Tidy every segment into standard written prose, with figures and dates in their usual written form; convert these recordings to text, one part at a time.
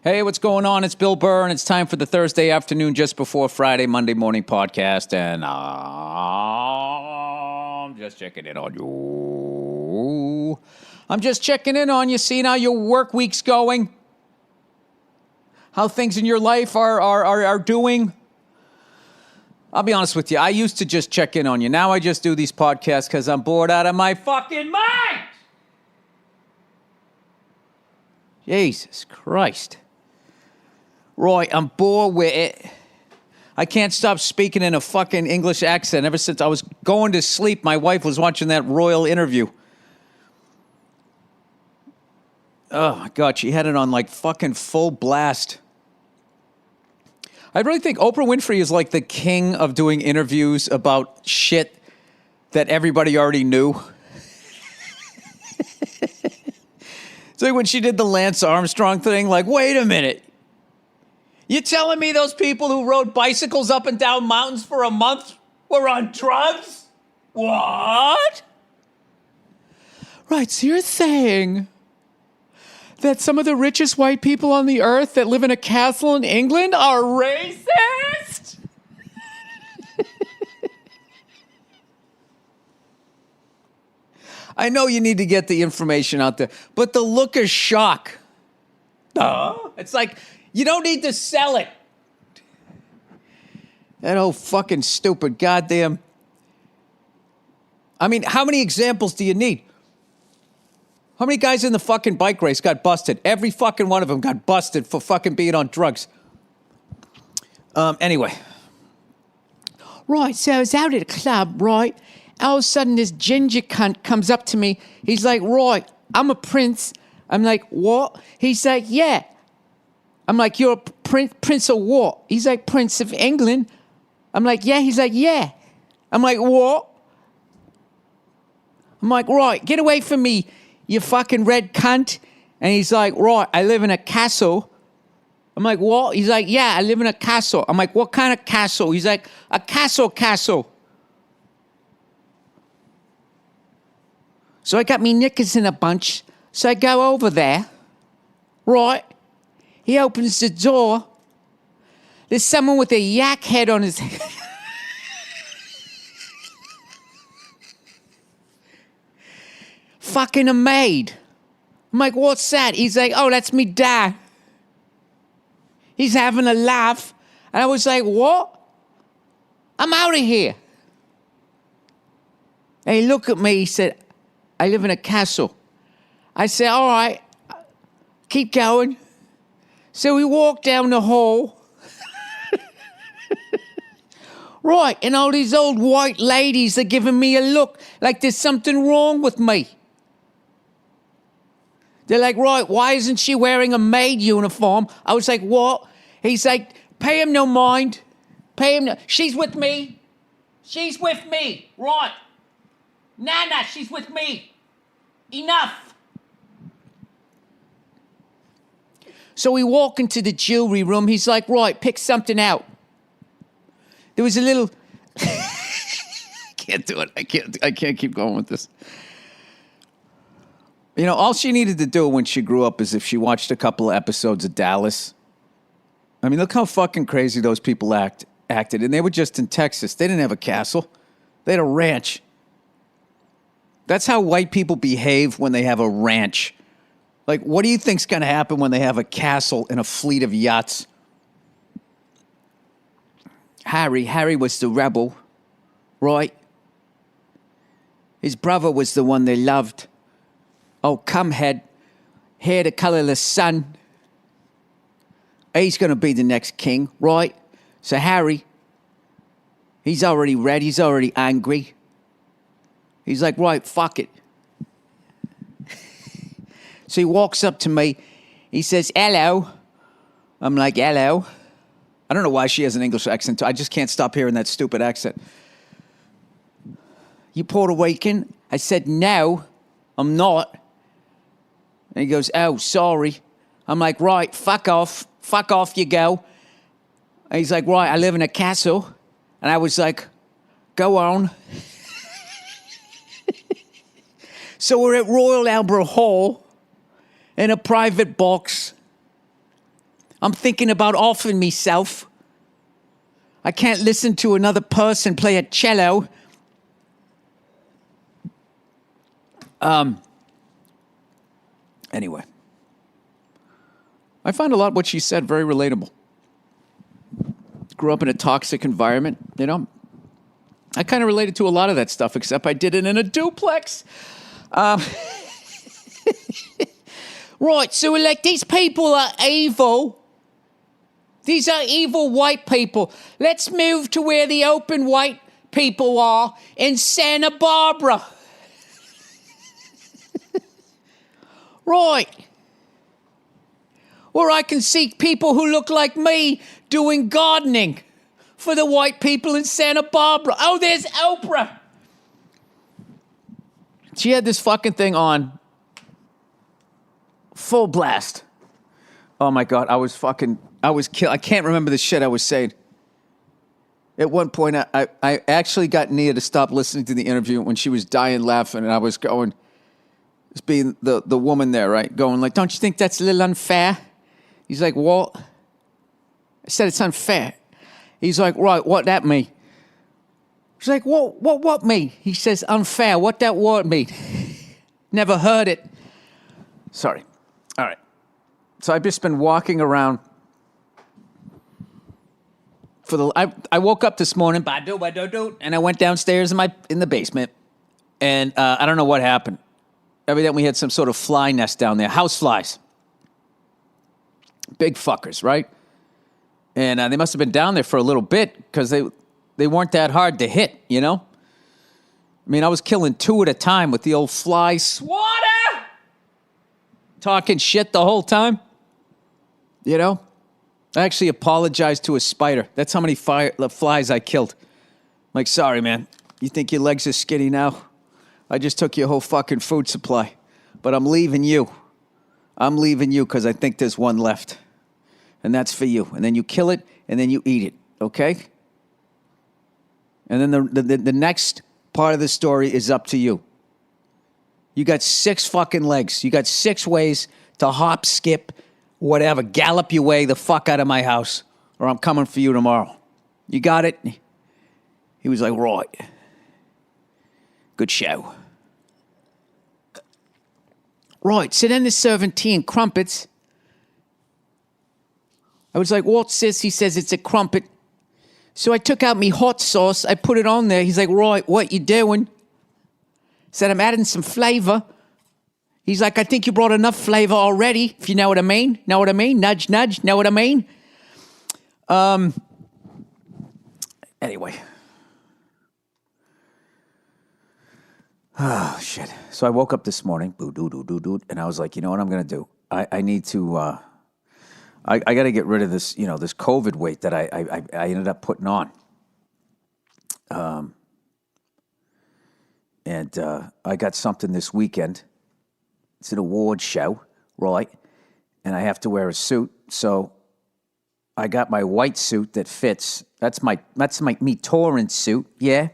Hey, what's going on? It's Bill Burr, and it's time for the Thursday afternoon just before Friday, Monday morning podcast, and I'm just checking in on you. I'm just checking in on you, seeing how your work week's going, how things in your life are doing. I'll be honest with you, I used to just check in on you. Now I just do these podcasts because I'm bored out of my fucking mind. Jesus Christ. Roy, I'm bored with it. I can't stop speaking in a fucking English accent. Ever since I was going to sleep, my wife was watching that royal interview. Oh, my God, she had it on like fucking full blast. I really think Oprah Winfrey is like the king of doing interviews about shit that everybody already knew. It's like when she did the Lance Armstrong thing, like, wait a minute. You telling me those people who rode bicycles up and down mountains for a month were on drugs? What? Right, so you're saying that some of the richest white people on the earth that live in a castle in England are racist? I know you need to get the information out there, but the look of shock. It's like, you don't need to sell it. That old fucking stupid goddamn. I mean, how many examples do you need? How many guys in the fucking bike race got busted? Every fucking one of them got busted for fucking being on drugs. Anyway. Right, so I was out at a club, right? All of a sudden, this ginger cunt comes up to me. He's like, right, I'm a prince. I'm like, what? He's like, yeah. I'm like, you're a prince of what? He's like, Prince of England. I'm like, yeah. He's like, yeah. I'm like, what? I'm like, right, get away from me, you fucking red cunt. And he's like, right, I live in a castle. I'm like, what? He's like, yeah, I live in a castle. I'm like, what kind of castle? He's like, a castle. So I got me knickers in a bunch. So I go over there, right? He opens the door. There's someone with a yak head on his head. Fucking a maid. I'm like, what's that? He's like, oh, that's me dad. He's having a laugh. And I was like, what? I'm out of here. And he looked at me. He said, I live in a castle. I said, all right, keep going. So we walked down the hall. Right, and all these old white ladies are giving me a look like there's something wrong with me. They're like, right, why isn't she wearing a maid uniform? I was like, what? He's like, pay him no mind. Pay him no... She's with me. She's with me. Right. Nana, she's with me. Enough. So we walk into the jewelry room. He's like, right, pick something out. There was a little... I can't do it. I can't keep going with this. You know, all she needed to do when she grew up is if she watched a couple of episodes of Dallas. I mean, look how fucking crazy those people acted. And they were just in Texas. They didn't have a castle. They had a ranch. That's how white people behave when they have a ranch. Like, what do you think's going to happen when they have a castle and a fleet of yachts? Harry was the rebel, right? His brother was the one they loved. Oh, Cumhead, hair the color of the sun. He's going to be the next king, right? So Harry, he's already red. He's already angry. He's like, right, fuck it. So he walks up to me. He says, hello. I'm like, hello. I don't know why she has an English accent. I just can't stop hearing that stupid accent. You Puerto Rican? I said, no, I'm not. And he goes, oh, sorry. I'm like, right, fuck off. Fuck off you go. And he's like, right, I live in a castle. And I was like, go on. So we're at Royal Albert Hall in a private box. I'm thinking about offing myself. I can't listen to another person play a cello. Anyway. I find a lot of what she said very relatable. Grew up in a toxic environment, you know. I kind of related to a lot of that stuff, except I did it in a duplex. Right, so like these people are evil. These are evil white people. Let's move to where the open white people are in Santa Barbara. Right. Where I can see people who look like me doing gardening for the white people in Santa Barbara. Oh, there's Oprah. She had this fucking thing on full blast. Oh my God, I was killed. I can't remember the shit I was saying. At one point, I actually got Nia to stop listening to the interview when she was dying laughing, and I was going, just being the woman there, right? Going like, don't you think that's a little unfair? He's like, what? I said, it's unfair. He's like, right, what that mean? She's like, what mean? He says, unfair. What that word mean? Never heard it. Sorry. All right. So I've just been walking around I woke up this morning, and I went downstairs in the basement, and I don't know what happened. Evidently, we had some sort of fly nest down there. House flies. Big fuckers, right? And they must have been down there for a little bit because they weren't that hard to hit, you know? I mean, I was killing 2 at a time with the old fly swatter! Talking shit the whole time. You know? I actually apologized to a spider. That's how many flies I killed. I'm like, sorry, man. You think your legs are skinny now? I just took your whole fucking food supply. But I'm leaving you. I'm leaving you because I think there's one left. And that's for you. And then you kill it, and then you eat it, okay? And then the next part of the story is up to you. You got 6 fucking legs. You got 6 ways to hop, skip, whatever. Gallop your way the fuck out of my house, or I'm coming for you tomorrow. You got it? He was like, right. Good show. Right, so then they're serving tea and crumpets. I was like, what's this? He says, it's a crumpet. So I took out me hot sauce. I put it on there. He's like, right, what you doing? Said, I'm adding some flavor. He's like, I think you brought enough flavor already, if you know what I mean. Know what I mean? Nudge, nudge, know what I mean? Anyway. Oh, shit. So I woke up this morning, and I was like, you know what I'm going to do? I need to, I got to get rid of this, you know, this COVID weight that I ended up putting on. And I got something this weekend. It's an award show, right? And I have to wear a suit. So I got my white suit that fits. That's my me touring suit, yeah.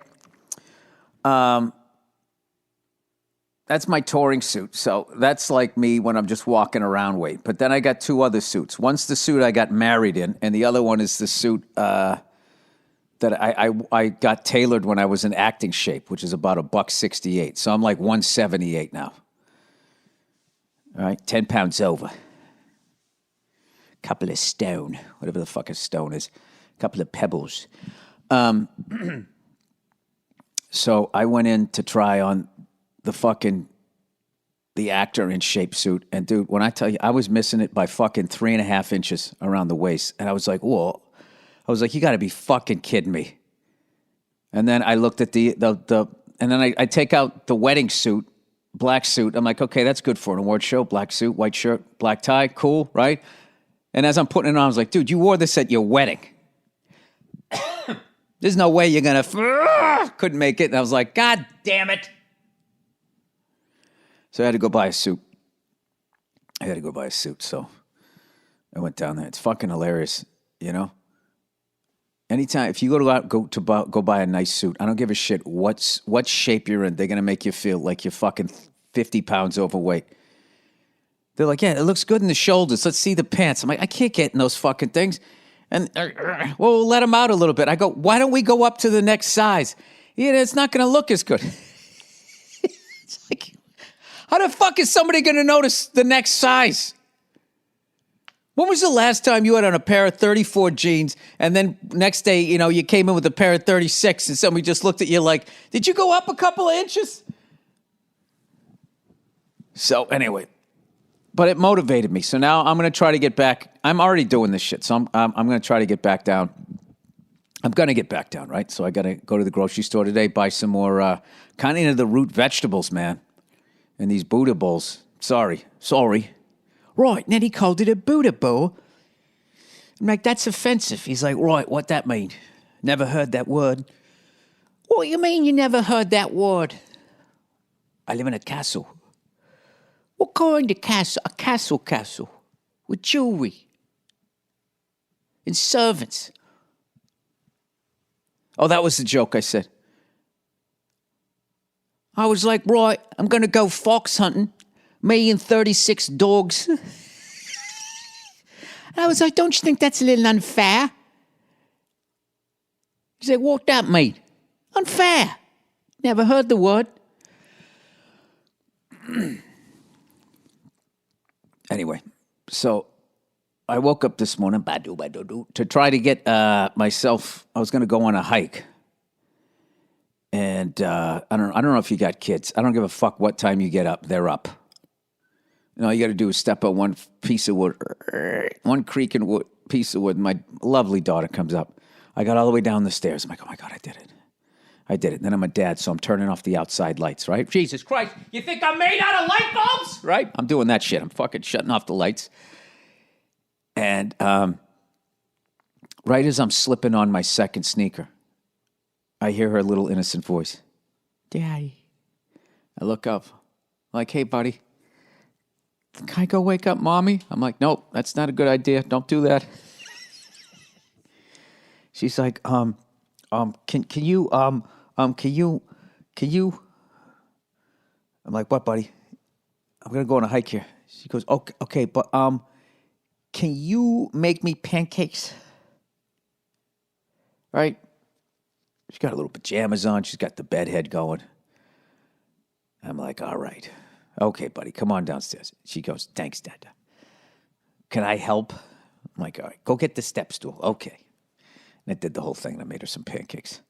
That's my touring suit. So that's like me when I'm just walking around weight. But then I got 2 other suits. One's the suit I got married in, and the other one is the suit that I got tailored when I was in acting shape, which is about $168. So I'm like 178 now. All right, 10 pounds over. Couple of stone, whatever the fuck a stone is. Couple of pebbles. So I went in to try on the actor in shape suit. And dude, when I tell you, I was missing it by fucking 3.5 inches around the waist. And I was like, whoa. I was like, you gotta be fucking kidding me. And then I looked at and then I take out the wedding suit, black suit. I'm like, okay, that's good for an award show. Black suit, white shirt, black tie, cool, right? And as I'm putting it on, I was like, dude, you wore this at your wedding. There's no way you're gonna, couldn't make it. And I was like, God damn it. So I had to go buy a suit. So I went down there. It's fucking hilarious, you know? Anytime, if you go buy a nice suit, I don't give a shit what shape you're in. They're going to make you feel like you're fucking 50 pounds overweight. They're like, yeah, it looks good in the shoulders. Let's see the pants. I'm like, I can't get in those fucking things. And, well, we'll let them out a little bit. I go, why don't we go up to the next size? Yeah, it's not going to look as good. It's like, how the fuck is somebody going to notice the next size? When was the last time you had on a pair of 34 jeans and then next day, you came in with a pair of 36 and somebody just looked at you like, did you go up a couple of inches? So anyway, but it motivated me. So now I'm going to try to get back. I'm already doing this shit. So I'm going to try to get back down. I'm going to get back down, right? So I got to go to the grocery store today, buy some more kind of into the root vegetables, man. And these Buddha bowls. Sorry. Right, and then he called it a Buddha bowl. I'm like, that's offensive. He's like, right, what that mean? Never heard that word. What you mean you never heard that word? I live in a castle. What kind of castle? A castle. With jewelry. And servants. Oh, that was the joke I said. I was like, right, I'm going to go fox hunting. Me and 36 dogs. And I was like, don't you think that's a little unfair? He's like, what that mean? Unfair. Never heard the word. Anyway, so I woke up this morning to try to get myself, I was going to go on a hike. And I don't know if you got kids. I don't give a fuck what time you get up. They're up. All you got to do is step on one piece of wood, one creaking wood, piece of wood. My lovely daughter comes up. I got all the way down the stairs. I'm like, oh my God, I did it. And then I'm a dad, so I'm turning off the outside lights, right? Jesus Christ, you think I'm made out of light bulbs? Right? I'm doing that shit. I'm fucking shutting off the lights. And right as I'm slipping on my second sneaker, I hear her little innocent voice. Daddy. I look up. I'm like, hey, buddy. Can I go wake up mommy? I'm like, nope, that's not a good idea. Don't do that. She's like, can you? I'm like, what, buddy? I'm gonna go on a hike here. She goes, okay, but can you make me pancakes? Right? She's got a little pajamas on. She's got the bed head going. I'm like, all right. Okay, buddy, come on downstairs. She goes, thanks, Dad. Can I help? I'm like, all right, go get the step stool. Okay. And I did the whole thing, and I made her some pancakes.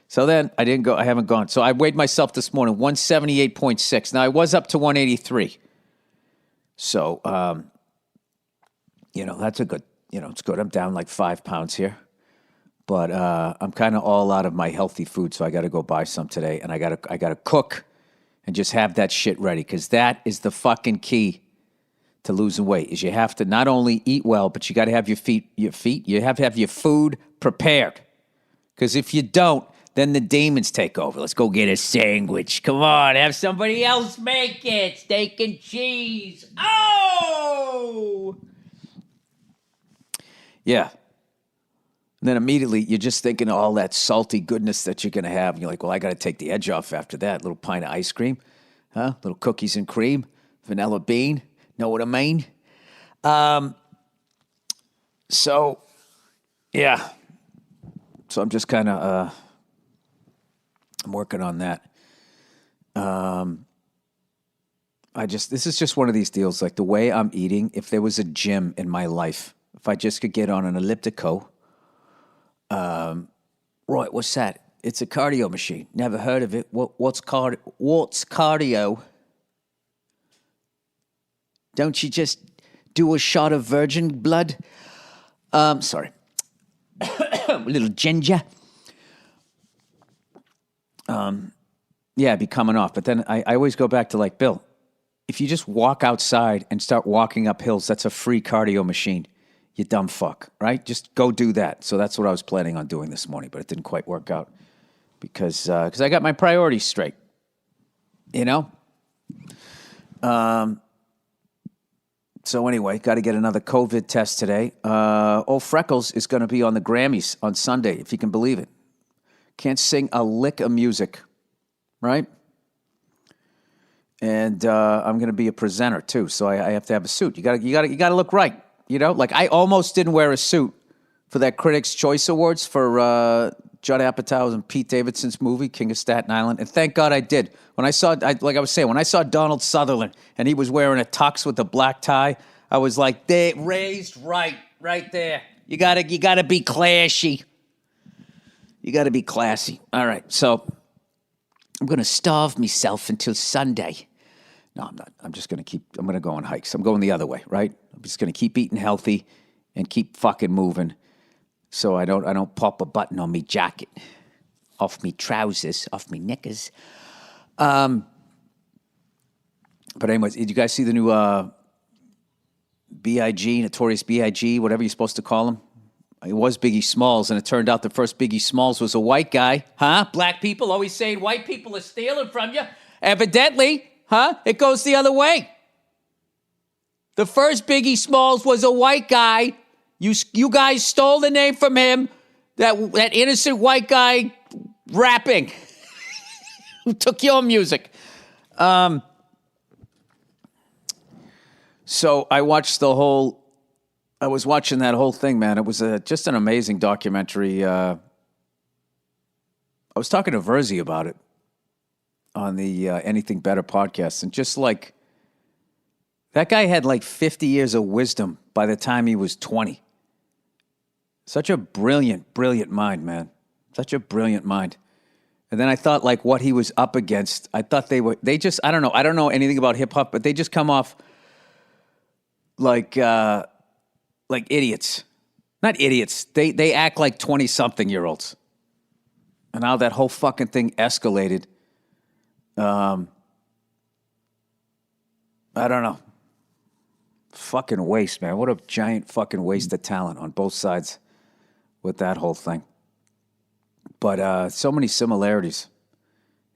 So then I didn't go. I haven't gone. So I weighed myself this morning, 178.6. Now, I was up to 183. So, that's a good, it's good. I'm down like 5 pounds here. But I'm kind of all out of my healthy food, so I got to go buy some today. And I got to cook. And just have that shit ready, because that is the fucking key to losing weight. Is you have to not only eat well, but you got to have you have to have your food prepared. Because if you don't, then the demons take over. Let's go get a sandwich. Come on, have somebody else make it. Steak and cheese. Oh! Yeah. And then immediately you're just thinking of all that salty goodness that you're going to have. And you're like, well, I got to take the edge off after that. Little pint of ice cream, little cookies and cream, vanilla bean. Know what I mean? So, yeah. So I'm just kind of, I'm working on that. This is just one of these deals. Like the way I'm eating, if there was a gym in my life, if I just could get on an elliptical. Right, what's that? It's a cardio machine. Never heard of it. What's cardio? Don't you just do a shot of virgin blood? Sorry. A little ginger. Yeah, it'd be coming off. But then I always go back to like, Bill, if you just walk outside and start walking up hills, that's a free cardio machine. You dumb fuck, right? Just go do that. So that's what I was planning on doing this morning, but it didn't quite work out because I got my priorities straight, So anyway, got to get another COVID test today. Old Freckles is going to be on the Grammys on Sunday, if you can believe it. Can't sing a lick of music, right? And I'm going to be a presenter too, so I have to have a suit. You got to look right. You know, like I almost didn't wear a suit for that Critics' Choice Awards for Judd Apatow's and Pete Davidson's movie King of Staten Island, and thank God I did. When I saw, like I was saying, when I saw Donald Sutherland and he was wearing a tux with a black tie, I was like, they raised right there. You gotta be classy. You gotta be classy. All right, so I'm gonna starve myself until Sunday. No, I'm not. I'm gonna go on hikes. I'm going the other way, right? I'm just gonna keep eating healthy and keep fucking moving, so I don't pop a button on me jacket, off me trousers, off me knickers. But anyways, did you guys see the new B.I.G., Notorious B.I.G., whatever you're supposed to call him? It was Biggie Smalls, and it turned out the first Biggie Smalls was a white guy. Huh? Black people always saying white people are stealing from you. Evidently, huh? It goes the other way. The first Biggie Smalls was a white guy. You guys stole the name from him. That innocent white guy rapping who took your music. So I watched I was watching that whole thing, man. It was just an amazing documentary. I was talking to Verzi about it on the Anything Better podcast, and just like, that guy had like 50 years of wisdom by the time he was 20. Such a brilliant, brilliant mind, man. Such a brilliant mind. And then I thought, like, what he was up against, I thought I don't know anything about hip hop, but they just come off like idiots. Not idiots. They act like 20-something-year-olds. And how that whole fucking thing escalated. I don't know. Fucking waste, man. What a giant fucking waste of talent on both sides with that whole thing. But so many similarities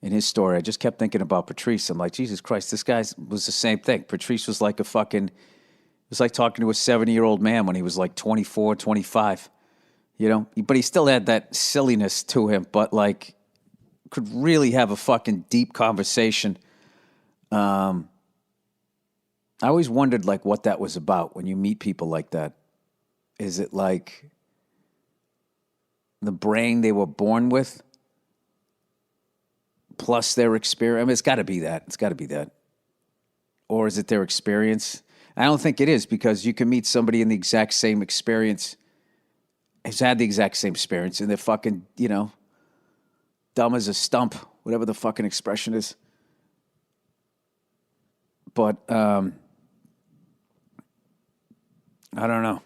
in his story. I just kept thinking about Patrice. I'm like, Jesus Christ, this guy was the same thing. Patrice was like it was like talking to a 70-year-old man when he was like 24, 25. You know? But he still had that silliness to him, but like could really have a fucking deep conversation. I always wondered like what that was about when you meet people like that. Is it like the brain they were born with plus their experience? I mean, it's got to be that. It's got to be that. Or is it their experience? I don't think it is, because you can meet somebody in the exact same experience, has had the exact same experience, and they're fucking, dumb as a stump, whatever the fucking expression is. But, I don't know.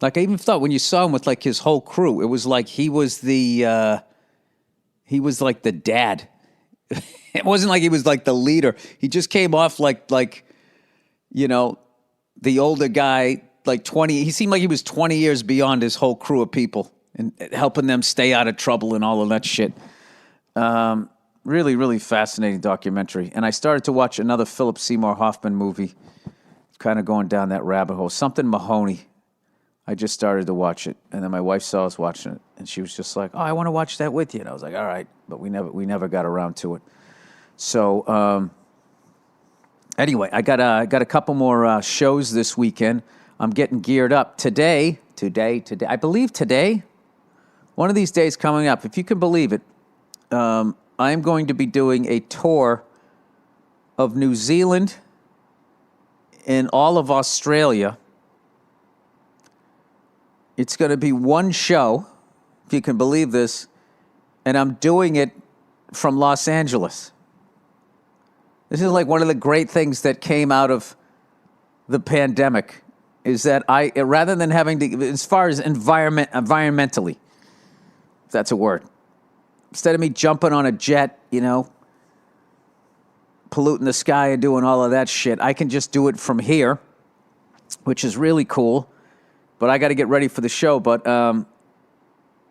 Like, I even thought when you saw him with, like, his whole crew, it was like he was like the dad. It wasn't like he was like the leader. He just came off like the older guy, like 20. He seemed like he was 20 years beyond his whole crew of people and helping them stay out of trouble and all of that shit. Really, really fascinating documentary. And I started to watch another Philip Seymour Hoffman movie, kind of going down that rabbit hole. Something Mahoney. I just started to watch it, and then my wife saw us watching it, and she was just like, "Oh, I want to watch that with you." And I was like, "All right," but we never got around to it. So anyway, I got a couple more shows this weekend. I'm getting geared up today. I believe today, one of these days coming up, if you can believe it. I am going to be doing a tour of New Zealand and all of Australia. It's going to be one show, if you can believe this, and I'm doing it from Los Angeles. This is like one of the great things that came out of the pandemic, is that rather than having to, as far as environmentally, if that's a word, instead of me jumping on a jet, polluting the sky and doing all of that shit, I can just do it from here, which is really cool. But I got to get ready for the show. But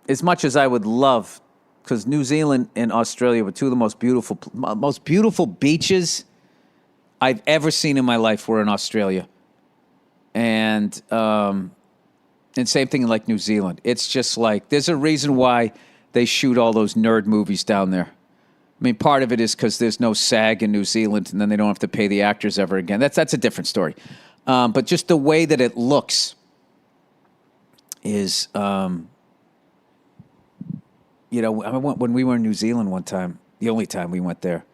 as much as I would love, because New Zealand and Australia were two of the most beautiful beaches I've ever seen in my life were in Australia. And same thing like New Zealand. It's just like, there's a reason why they shoot all those nerd movies down there. I mean, part of it is because there's no SAG in New Zealand, and then they don't have to pay the actors ever again. That's a different story. But just the way that it looks is, when we were in New Zealand one time, the only time we went there,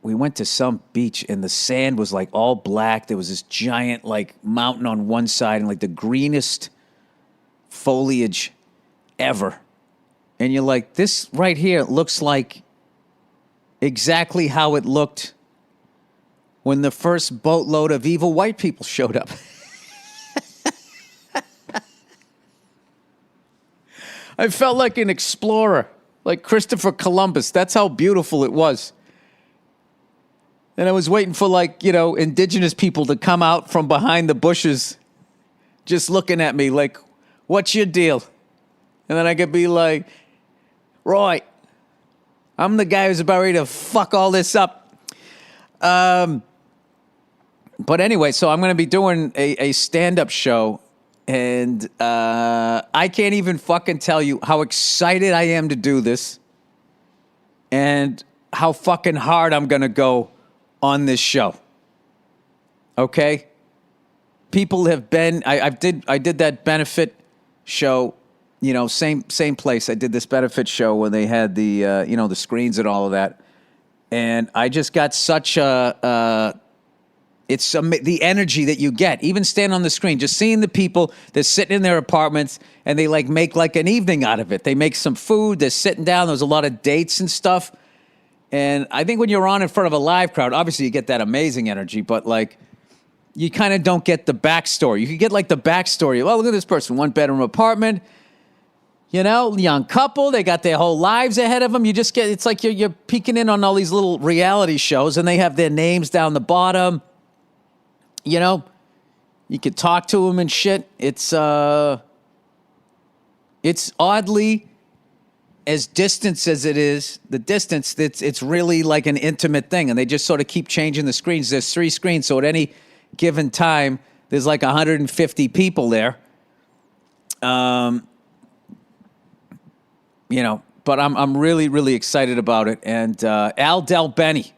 we went to some beach, and the sand was like all black. There was this giant like mountain on one side, and like the greenest foliage ever. And you're like, this right here looks like exactly how it looked when the first boatload of evil white people showed up. I felt like an explorer, like Christopher Columbus. That's how beautiful it was. And I was waiting for, indigenous people to come out from behind the bushes, just looking at me like, what's your deal? And then I could be like, Roy, I'm the guy who's about ready to fuck all this up. But anyway, so I'm going to be doing a stand-up show, and I can't even fucking tell you how excited I am to do this and how fucking hard I'm going to go on this show. Okay? People have been, I did that benefit show, same place. I did this benefit show when they had the, the screens and all of that. And I just got such the energy that you get, even standing on the screen, just seeing the people, they're sitting in their apartments and they make like an evening out of it. They make some food, they're sitting down, there's a lot of dates and stuff. And I think when you're on in front of a live crowd, obviously you get that amazing energy, but like you kind of don't get the backstory. You can get like the backstory. Well, look at this person, 1-bedroom apartment, young couple, they got their whole lives ahead of them. You just get, it's like you're peeking in on all these little reality shows and they have their names down the bottom. You could talk to them and shit. It's oddly, as distance as it is, the distance, it's really like an intimate thing. And they just sort of keep changing the screens. There's 3 screens, so at any given time, there's like 150 people there. But I'm really, really excited about it. And Al Del Benny,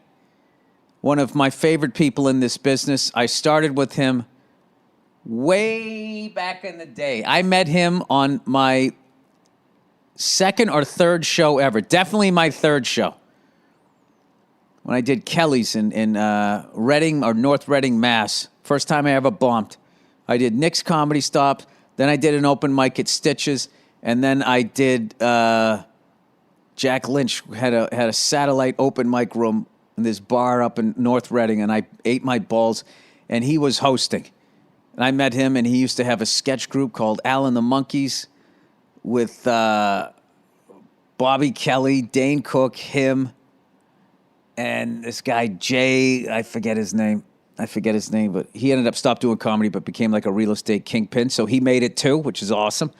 one of my favorite people in this business. I started with him way back in the day. I met him on my 2nd or 3rd show ever. Definitely my 3rd show. When I did Kelly's in Reading or North Reading, Mass. First time I ever bumped. I did Nick's Comedy Stop. Then I did an open mic at Stitches. And then I did Jack Lynch had a satellite open mic room in this bar up in North Reading, and I ate my balls, and he was hosting. And I met him, and he used to have a sketch group called Alan the Monkeys with Bobby Kelly, Dane Cook, him, and this guy, Jay, I forget his name, but he ended up stopped doing comedy, but became like a real estate kingpin, so he made it too, which is awesome.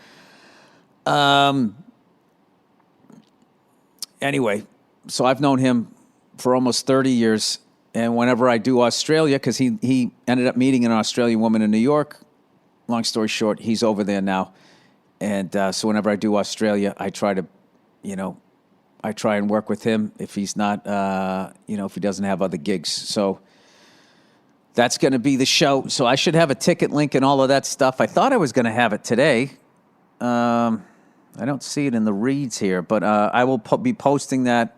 Anyway, so I've known him for almost 30 years, and whenever I do Australia, because he ended up meeting an Australian woman in New York, long story short, he's over there now, and so whenever I do Australia, I try to, I try and work with him if he's not, if he doesn't have other gigs. So that's going to be the show. So I should have a ticket link and all of that stuff. I thought I was going to have it today. I don't see it in the reads here, but I will be posting that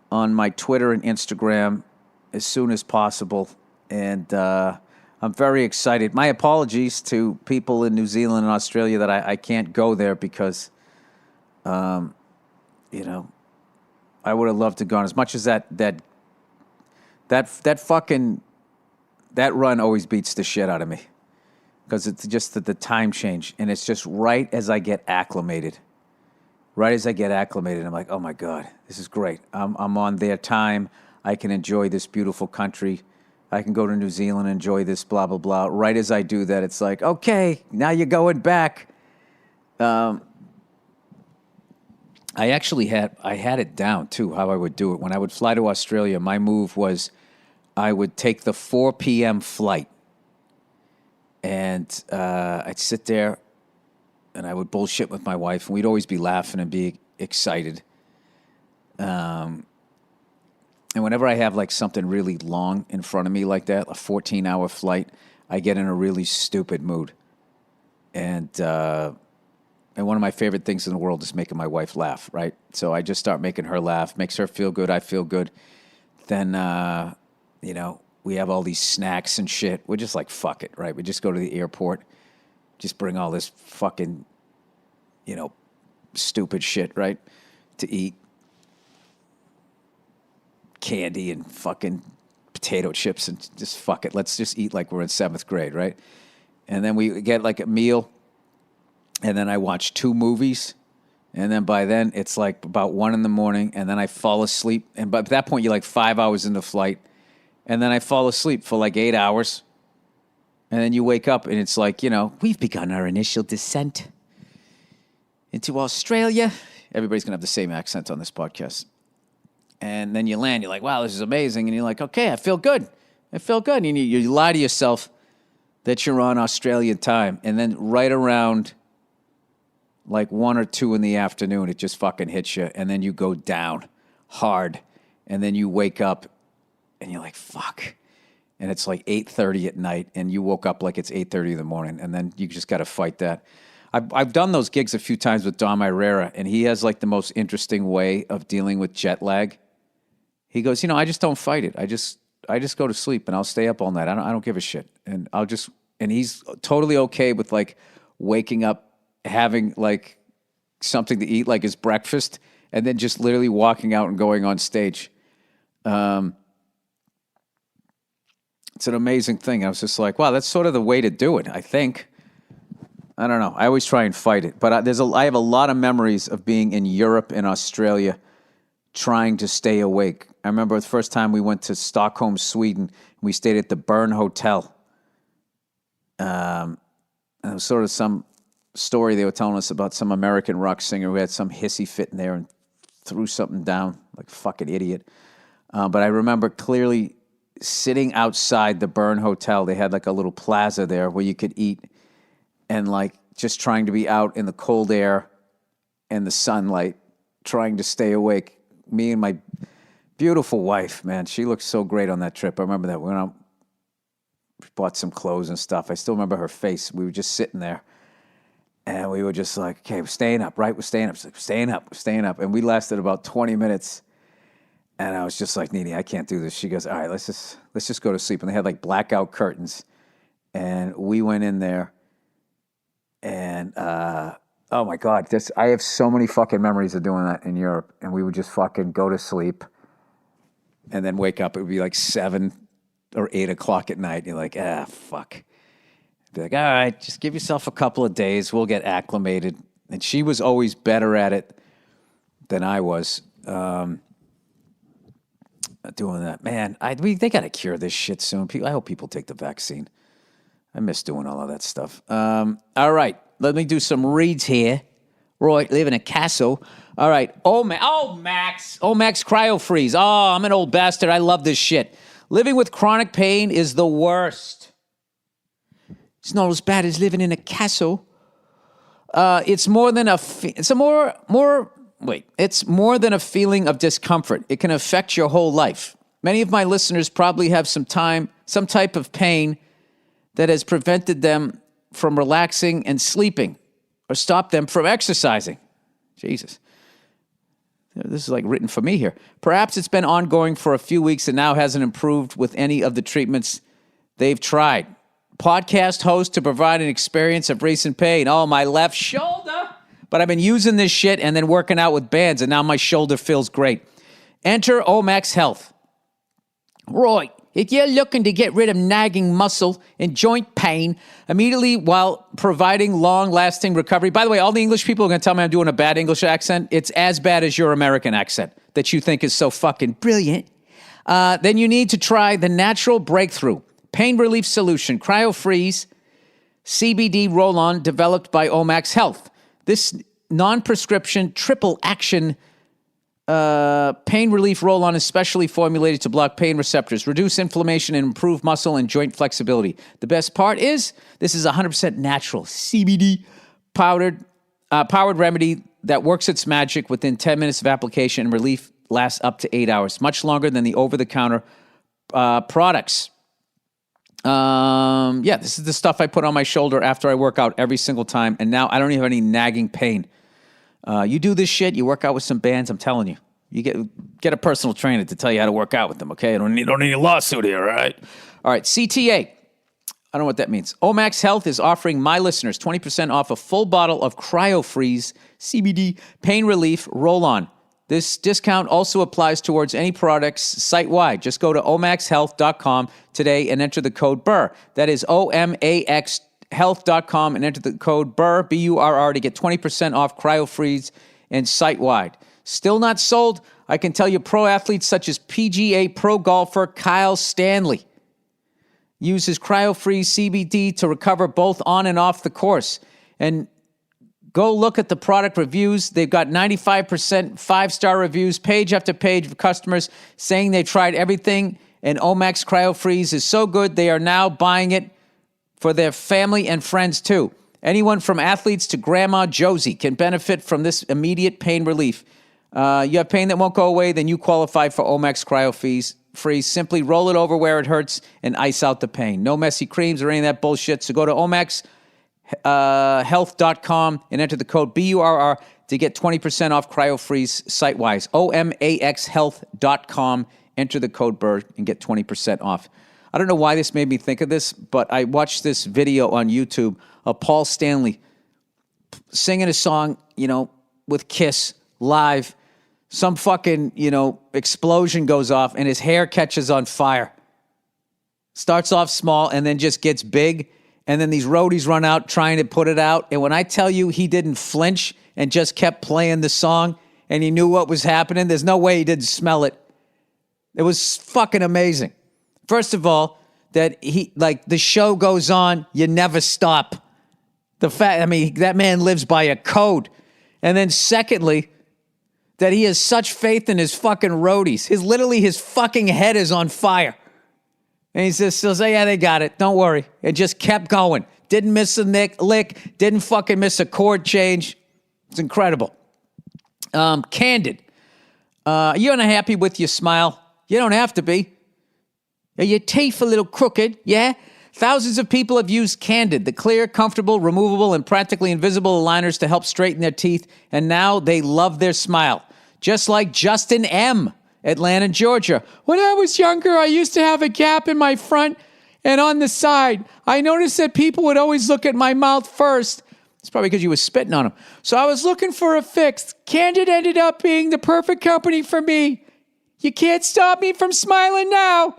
on my Twitter and Instagram as soon as possible. And I'm very excited. My apologies to people in New Zealand and Australia that I can't go there because, I would have loved to go. As much as that run always beats the shit out of me because it's just the time change. And it's just right as I get acclimated. I'm like, oh my God, this is great. I'm on their time. I can enjoy this beautiful country. I can go to New Zealand and enjoy this, blah, blah, blah. Right as I do that, it's like, okay, now you're going back. I had it down, too, how I would do it. When I would fly to Australia, my move was I would take the 4 p.m. flight. And I'd sit there, and I would bullshit with my wife, and we'd always be laughing and be excited. And whenever I have like something really long in front of me like that, a 14-hour flight, I get in a really stupid mood. And one of my favorite things in the world is making my wife laugh, right? So I just start making her laugh, makes her feel good, I feel good. Then, we have all these snacks and shit. We're just like, fuck it, right? We just go to the airport, just bring all this fucking, stupid shit, right, to eat. Candy and fucking potato chips and just fuck it. Let's just eat like we're in 7th grade, right? And then we get like a meal, and then I watch 2 movies, and then by then it's like about 1 a.m, and then I fall asleep. And by that point, you're like 5 hours into flight, and then I fall asleep for like 8 hours, and then you wake up and it's like, we've begun our initial descent into Australia. Everybody's gonna have the same accent on this podcast. And then you land, you're like, wow, this is amazing. And you're like, okay, I feel good. And you lie to yourself that you're on Australian time. And then right around like 1 or 2 in the afternoon, it just fucking hits you. And then you go down hard. And then you wake up and you're like, fuck. And it's like 8:30 at night. And you woke up like it's 8:30 in the morning. And then you just got to fight that. I've done those gigs a few times with Dom Irrera. And he has like the most interesting way of dealing with jet lag. He goes, I just don't fight it. I just go to sleep and I'll stay up all night. I don't give a shit. And and he's totally okay with like waking up, having like something to eat, like his breakfast, and then just literally walking out and going on stage. It's an amazing thing. I was just like, wow, that's sort of the way to do it, I think. I don't know. I always try and fight it. But I have a lot of memories of being in Europe and Australia trying to stay awake. I remember the first time we went to Stockholm, Sweden, and we stayed at the Burr Hotel. And it was sort of some story they were telling us about some American rock singer who had some hissy fit in there and threw something down like a fucking idiot. But I remember clearly sitting outside the Burr Hotel. They had like a little plaza there where you could eat, and like just trying to be out in the cold air and the sunlight, trying to stay awake. Me and my beautiful wife, man, she looked so great on that trip. I remember that. We went out, bought some clothes and stuff. I still remember her face. We were just sitting there, and we were just like, okay, we're staying up, right? We're staying up. She's like, we're staying up. And we lasted about 20 minutes, and I was just like, Nene, I can't do this. She goes, all right, let's just go to sleep. And they had like blackout curtains, and we went in there, and oh my God, I have so many fucking memories of doing that in Europe. And we would just fucking go to sleep and then wake up. It would be like 7 or 8 o'clock at night. You're like, fuck. Be like, all right, just give yourself a couple of days. We'll get acclimated. And she was always better at it than I was doing that. Man, they got to cure this shit soon. I hope people take the vaccine. I miss doing all of that stuff. All right. Let me do some reads here. Roy, live in a castle. All right. Max cryo freeze. Oh, I'm an old bastard. I love this shit. Living with chronic pain is the worst. It's not as bad as living in a castle. It's more than it's more than a feeling of discomfort. It can affect your whole life. Many of my listeners probably have some type of pain that has prevented them from relaxing and sleeping, or stop them from exercising. Jesus. This is like written for me here. Perhaps it's been ongoing for a few weeks and now hasn't improved with any of the treatments they've tried. Podcast host to provide an experience of recent pain. Oh, my left shoulder. But I've been using this shit and then working out with bands, and now my shoulder feels great. Enter Omax Health. Roy, if you're looking to get rid of nagging muscle and joint pain immediately while providing long-lasting recovery. By the way, all the English people are going to tell me I'm doing a bad English accent. It's as bad as your American accent that you think is so fucking brilliant. Then you need to try the natural breakthrough pain relief solution, CryoFreeze CBD roll-on developed by Omax Health. This non-prescription triple action pain relief roll-on is specially formulated to block pain receptors, reduce inflammation, and improve muscle and joint flexibility. The best part is this is 100% natural CBD powered remedy that works its magic within 10 minutes of application, and relief lasts up to 8 hours, much longer than the over-the-counter products. This is the stuff I put on my shoulder after I work out every single time, and now I don't even have any nagging pain. You do this shit, you work out with some bands, I'm telling you. You get a personal trainer to tell you how to work out with them, okay? I don't need a lawsuit here, all right? All right, CTA. I don't know what that means. Omax Health is offering my listeners 20% off a full bottle of CryoFreeze CBD pain relief roll-on. This discount also applies towards any products site-wide. Just go to omaxhealth.com today and enter the code Burr. That is omaxhealth.com and enter the code Burr, B-U-R-R, to get 20% off CryoFreeze and site-wide. Still not sold? I can tell you pro athletes such as PGA pro golfer Kyle Stanley uses CryoFreeze CBD to recover both on and off the course. And go look at the product reviews. They've got 95% 5-star reviews, page after page of customers saying they tried everything, and Omax CryoFreeze is so good they are now buying it for their family and friends too. Anyone from athletes to Grandma Josie can benefit from this immediate pain relief. You have pain that won't go away, then you qualify for Omax CryoFreeze. Simply roll it over where it hurts and ice out the pain. No messy creams or any of that bullshit. So go to omaxhealth.com and enter the code BURR to get 20% off CryoFreeze site-wise. omaxhealth.com. Enter the code Burr and get 20% off. I don't know why this made me think of this, but I watched this video on YouTube of Paul Stanley singing a song, with Kiss live. Some fucking, explosion goes off and his hair catches on fire. Starts off small and then just gets big. And then these roadies run out trying to put it out. And when I tell you he didn't flinch and just kept playing the song and he knew what was happening, there's no way he didn't smell it. It was fucking amazing. First of all, that the show goes on, you never stop. That man lives by a code. And then secondly, that he has such faith in his fucking roadies. His fucking head is on fire. And he says, yeah, they got it. Don't worry. It just kept going. Didn't miss a lick. Didn't fucking miss a chord change. It's incredible. Candid. Are you unhappy with your smile? You don't have to be. Are your teeth a little crooked? Yeah? Thousands of people have used Candid, the clear, comfortable, removable, and practically invisible aligners to help straighten their teeth, and now they love their smile. Just like Justin M., Atlanta, Georgia. When I was younger, I used to have a gap in my front and on the side. I noticed that people would always look at my mouth first. It's probably because you were spitting on them. So I was looking for a fix. Candid ended up being the perfect company for me. You can't stop me from smiling now.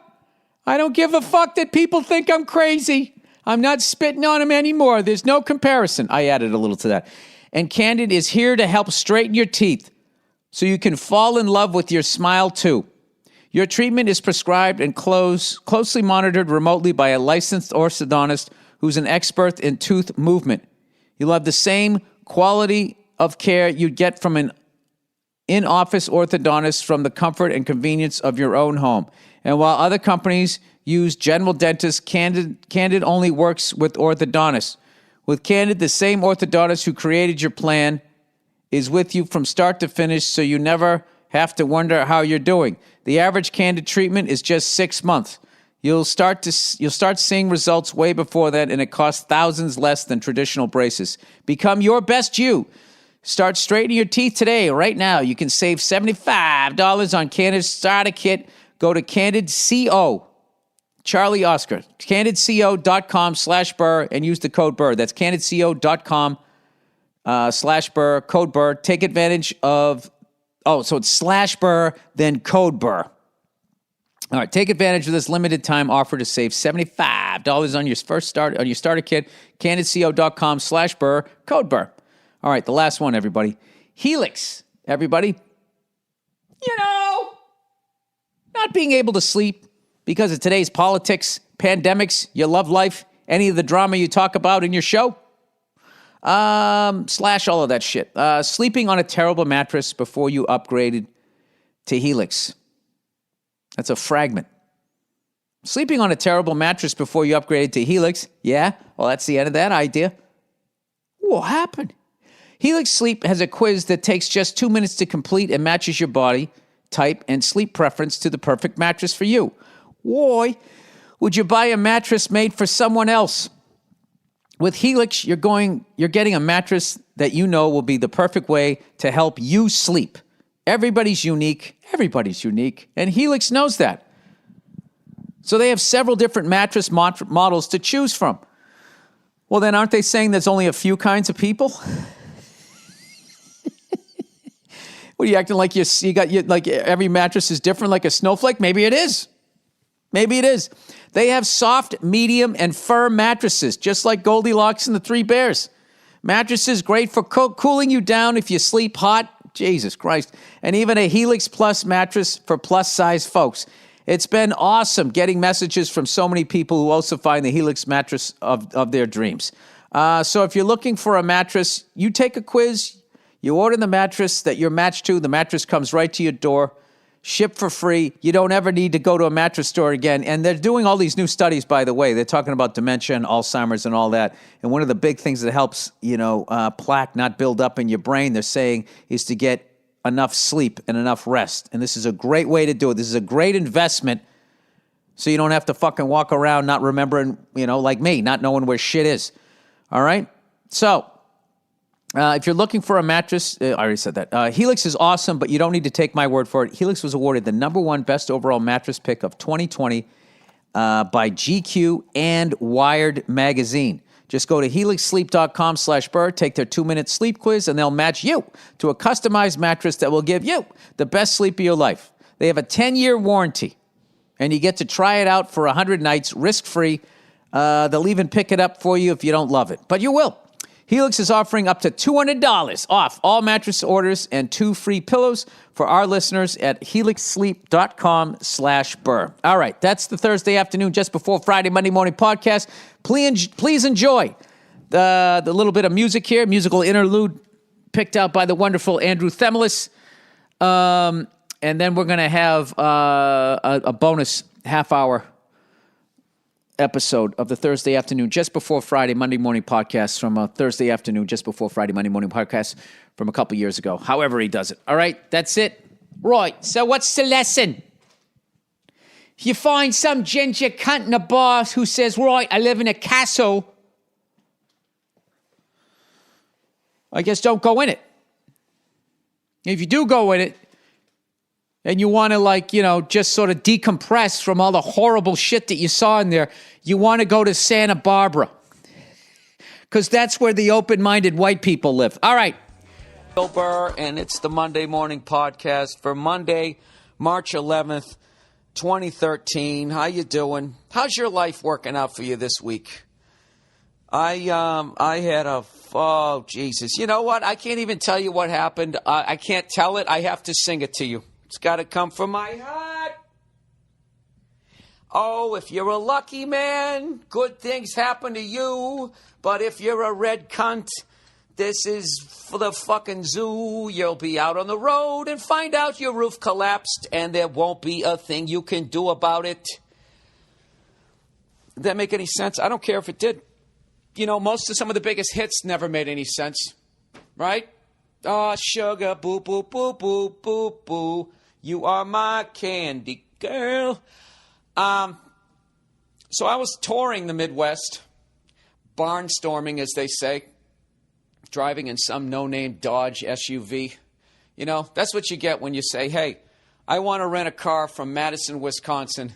I don't give a fuck that people think I'm crazy. I'm not spitting on them anymore. There's no comparison. I added a little to that. And Candid is here to help straighten your teeth so you can fall in love with your smile too. Your treatment is prescribed and closely monitored remotely by a licensed orthodontist who's an expert in tooth movement. You'll have the same quality of care you'd get from an in-office orthodontist from the comfort and convenience of your own home. And while other companies use general dentists, Candid only works with orthodontists. With Candid, the same orthodontist who created your plan is with you from start to finish, so you never have to wonder how you're doing. The average Candid treatment is just 6 months. You'll start seeing results way before that, and it costs thousands less than traditional braces. Become your best you. Start straightening your teeth today. Right now, you can save $75 on Candid's starter kit. Go to CandidCO, Charlie Oscar, candidco.com/Burr, and use the code Burr. That's candidco.com/Burr, code Burr. Take advantage of, so it's /Burr, then code Burr. All right, take advantage of this limited time offer to save $75 on your starter kit, candidco.com/Burr, code Burr. All right, the last one, everybody. Helix, everybody. Not being able to sleep because of today's politics, pandemics, your love life, any of the drama you talk about in your show, slash all of that shit. Sleeping on a terrible mattress before you upgraded to Helix. That's a fragment. Sleeping on a terrible mattress before you upgraded to Helix. Yeah, well, that's the end of that idea. What happened? Helix Sleep has a quiz that takes just 2 minutes to complete and matches your body type, and sleep preference to the perfect mattress for you. Why would you buy a mattress made for someone else? With Helix, you're getting a mattress that you know will be the perfect way to help you sleep. Everybody's unique, and Helix knows that. So they have several different mattress models to choose from. Well, then aren't they saying there's only a few kinds of people? What are you acting like like every mattress is different like a snowflake? Maybe it is. They have soft, medium, and firm mattresses, just like Goldilocks and the Three Bears. Mattresses great for cooling you down if you sleep hot. Jesus Christ. And even a Helix Plus mattress for plus-size folks. It's been awesome getting messages from so many people who also find the Helix mattress of their dreams. So if you're looking for a mattress, you take a quiz, you order the mattress that you're matched to, the mattress comes right to your door, shipped for free. You don't ever need to go to a mattress store again. And they're doing all these new studies, by the way. They're talking about dementia and Alzheimer's and all that. And one of the big things that helps, plaque not build up in your brain, they're saying, is to get enough sleep and enough rest. And this is a great way to do it. This is a great investment so you don't have to fucking walk around not remembering, like me, not knowing where shit is. All right? So, if you're looking for a mattress, I already said that. Helix is awesome, but you don't need to take my word for it. Helix was awarded the #1 best overall mattress pick of 2020 by GQ and Wired magazine. Just go to helixsleep.com/Burr, take their 2-minute sleep quiz, and they'll match you to a customized mattress that will give you the best sleep of your life. They have a 10-year warranty, and you get to try it out for 100 nights, risk-free. They'll even pick it up for you if you don't love it, but you will. Helix is offering up to $200 off all mattress orders and 2 free pillows for our listeners at helixsleep.com/Burr. All right, that's the Thursday afternoon, just before Friday, Monday morning podcast. Please enjoy the little bit of music here, musical interlude picked out by the wonderful Andrew Themelis. And then we're going to have a bonus half-hour episode of the Thursday afternoon, just before Friday, Monday morning podcast from a Thursday afternoon, just before Friday, Monday morning podcast from a couple years ago. However he does it. All right, that's it. Right, so what's the lesson? If you find some ginger cunt in a bar who says, right, I live in a castle, I guess don't go in it. If you do go in it, and you want to just sort of decompress from all the horrible shit that you saw in there, you want to go to Santa Barbara. Because that's where the open-minded white people live. All right. Bill Burr, and it's the Monday Morning Podcast for Monday, March 11th, 2013. How you doing? How's your life working out for you this week? I had oh, Jesus. You know what? I can't even tell you what happened. I can't tell it. I have to sing it to you. It's got to come from my heart. Oh, if you're a lucky man, good things happen to you. But if you're a red cunt, this is for the fucking zoo. You'll be out on the road and find out your roof collapsed and there won't be a thing you can do about it. Did that make any sense? I don't care if it did. Some of the biggest hits never made any sense, right? Oh, sugar, boo, boo, boo, boo, boo, boo. You are my candy girl. So I was touring the Midwest, barnstorming, as they say, driving in some no-name Dodge SUV. That's what you get when you say, hey, I want to rent a car from Madison, Wisconsin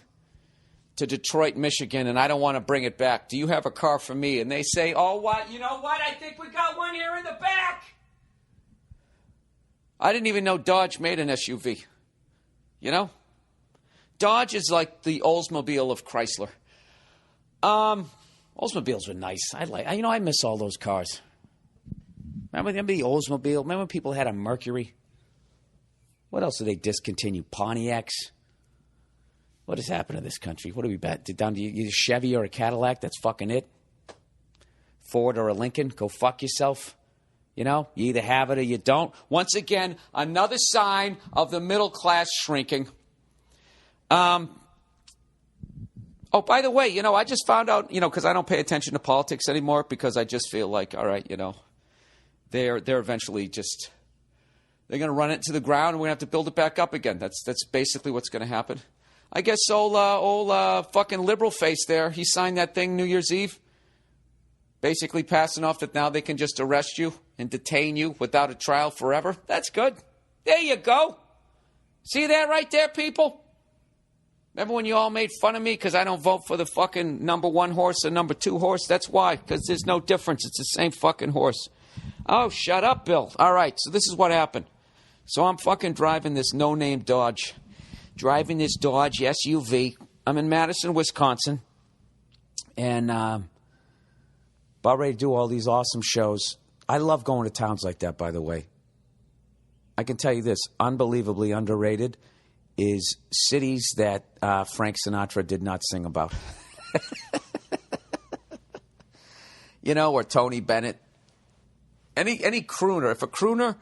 to Detroit, Michigan, and I don't want to bring it back. Do you have a car for me? And they say, oh, what? You know what? I think we got one here in the back. I didn't even know Dodge made an SUV. Dodge is like the Oldsmobile of Chrysler. Oldsmobiles were nice. I miss all those cars. Remember the Oldsmobile? Remember when people had a Mercury? What else did they discontinue? Pontiacs? What has happened to this country? What do we bet? Down to either Chevy or a Cadillac? That's fucking it. Ford or a Lincoln? Go fuck yourself. You either have it or you don't. Once again, another sign of the middle class shrinking. Oh, by the way, I just found out, because I don't pay attention to politics anymore because I just feel like, all right, they're eventually just They're going to run it into the ground, and we're going to have to build it back up again. That's basically what's going to happen. I guess old fucking liberal face there, he signed that thing New Year's Eve, basically passing off that now they can just arrest you and detain you without a trial forever. That's good. There you go. See that right there, people? Remember when you all made fun of me because I don't vote for the fucking number 1 horse or number 2 horse? That's why, because there's no difference. It's the same fucking horse. Oh, shut up, Bill. All right, so this is what happened. So I'm fucking driving this no-name Dodge. Driving this Dodge SUV. I'm in Madison, Wisconsin. And about ready to do all these awesome shows. I love going to towns like that, by the way. I can tell you this, unbelievably underrated is cities that Frank Sinatra did not sing about. You know, or Tony Bennett. Any crooner. If a crooner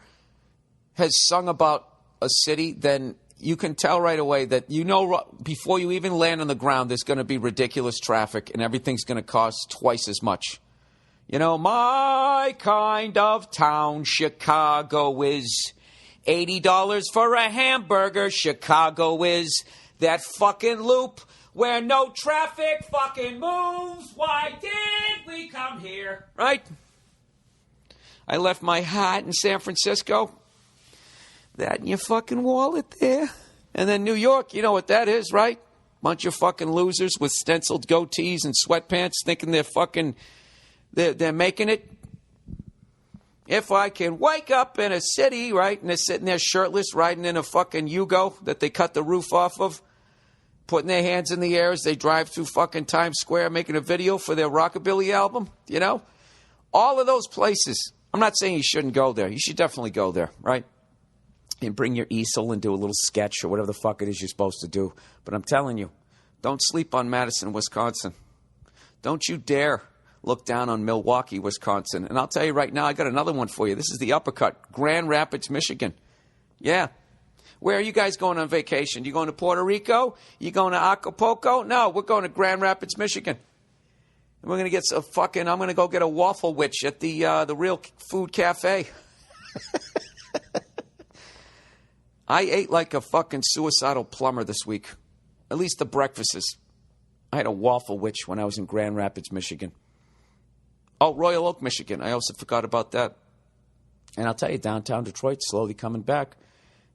has sung about a city, then you can tell right away that you know before you even land on the ground there's going to be ridiculous traffic and everything's going to cost twice as much. You know, my kind of town, Chicago is $80 for a hamburger. Chicago is that fucking loop where no traffic fucking moves. Why did we come here? Right? I left my hat in San Francisco. That in your fucking wallet there. And then New York, you know what that is, right? Bunch of fucking losers with stenciled goatees and sweatpants thinking they're fucking, they're making it. If I can wake up in a city, right, and they're sitting there shirtless, riding in a fucking Yugo that they cut the roof off of, putting their hands in the air as they drive through fucking Times Square, making a video for their rockabilly album, you know? All of those places. I'm not saying you shouldn't go there. You should definitely go there, right? And bring your easel and do a little sketch or whatever the fuck it is you're supposed to do. But I'm telling you, don't sleep on Madison, Wisconsin. Don't you dare look down on Milwaukee, Wisconsin. And I'll tell you right now, I got another one for you. This is the uppercut, Grand Rapids, Michigan. Yeah. Where are you guys going on vacation? You going to Puerto Rico? You going to Acapulco? No, we're going to Grand Rapids, Michigan. And we're going to get some fucking, I'm going to go get a waffle witch at the Real Food Cafe. I ate like a fucking suicidal plumber this week. At least the breakfasts. I had a waffle witch when I was in Grand Rapids, Michigan. Oh, Royal Oak, Michigan. I also forgot about that. And I'll tell you, downtown Detroit's slowly coming back.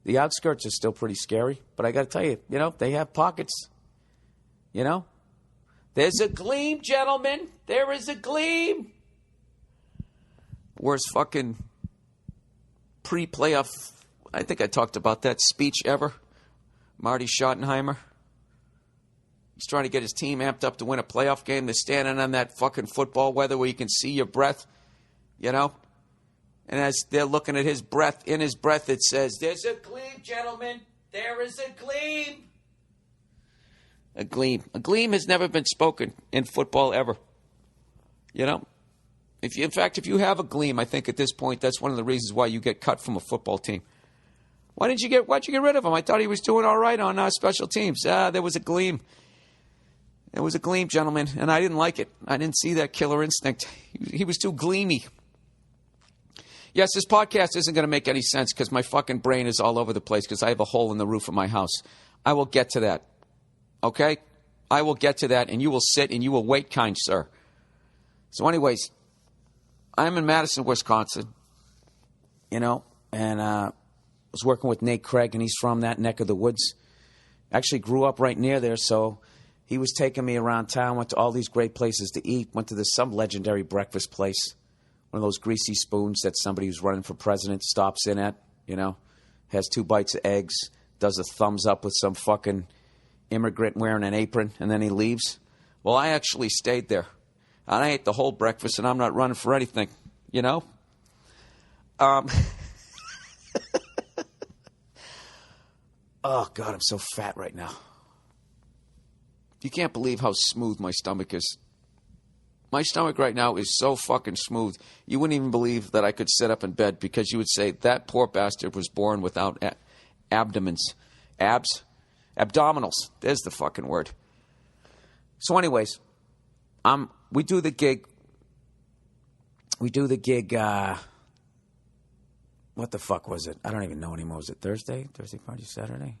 The outskirts are still pretty scary. But I got to tell you, you know, they have pockets. You know? There's a gleam, gentlemen. There is a gleam. Worst fucking pre-playoff, I think I talked about that speech ever. Marty Schottenheimer. He's trying to get his team amped up to win a playoff game. They're standing on that fucking football weather where you can see your breath, you know? And as they're looking at his breath, in his breath it says, there's a gleam, gentlemen. There is a gleam. A gleam. A gleam has never been spoken in football ever. You know? In fact, if you have a gleam, I think at this point that's one of the reasons why you get cut from a football team. Why'd you get rid of him? I thought he was doing all right on special teams. There was a gleam. There was a gleam, gentlemen, and I didn't like it. I didn't see that killer instinct. He was too gleamy. Yes, this podcast isn't going to make any sense because my fucking brain is all over the place because I have a hole in the roof of my house. I will get to that. Okay? I will get to that, and you will sit and you will wait, kind sir. So anyways, I'm in Madison, Wisconsin, you know, and I was working with Nate Craig, and he's from that neck of the woods. Actually grew up right near there, so he was taking me around town, went to all these great places to eat, went to some legendary breakfast place, one of those greasy spoons that somebody who's running for president stops in at, you know, has 2 bites of eggs, does a thumbs up with some fucking immigrant wearing an apron, and then he leaves. Well, I actually stayed there, and I ate the whole breakfast, and I'm not running for anything, you know? Oh, God, I'm so fat right now. You can't believe how smooth my stomach is. My stomach right now is so fucking smooth. You wouldn't even believe that I could sit up in bed because you would say that poor bastard was born without abdomens. Abdominals. There's the fucking word. So anyways, we do the gig what the fuck was it? I don't even know anymore. Was it Thursday? Thursday party, Saturday?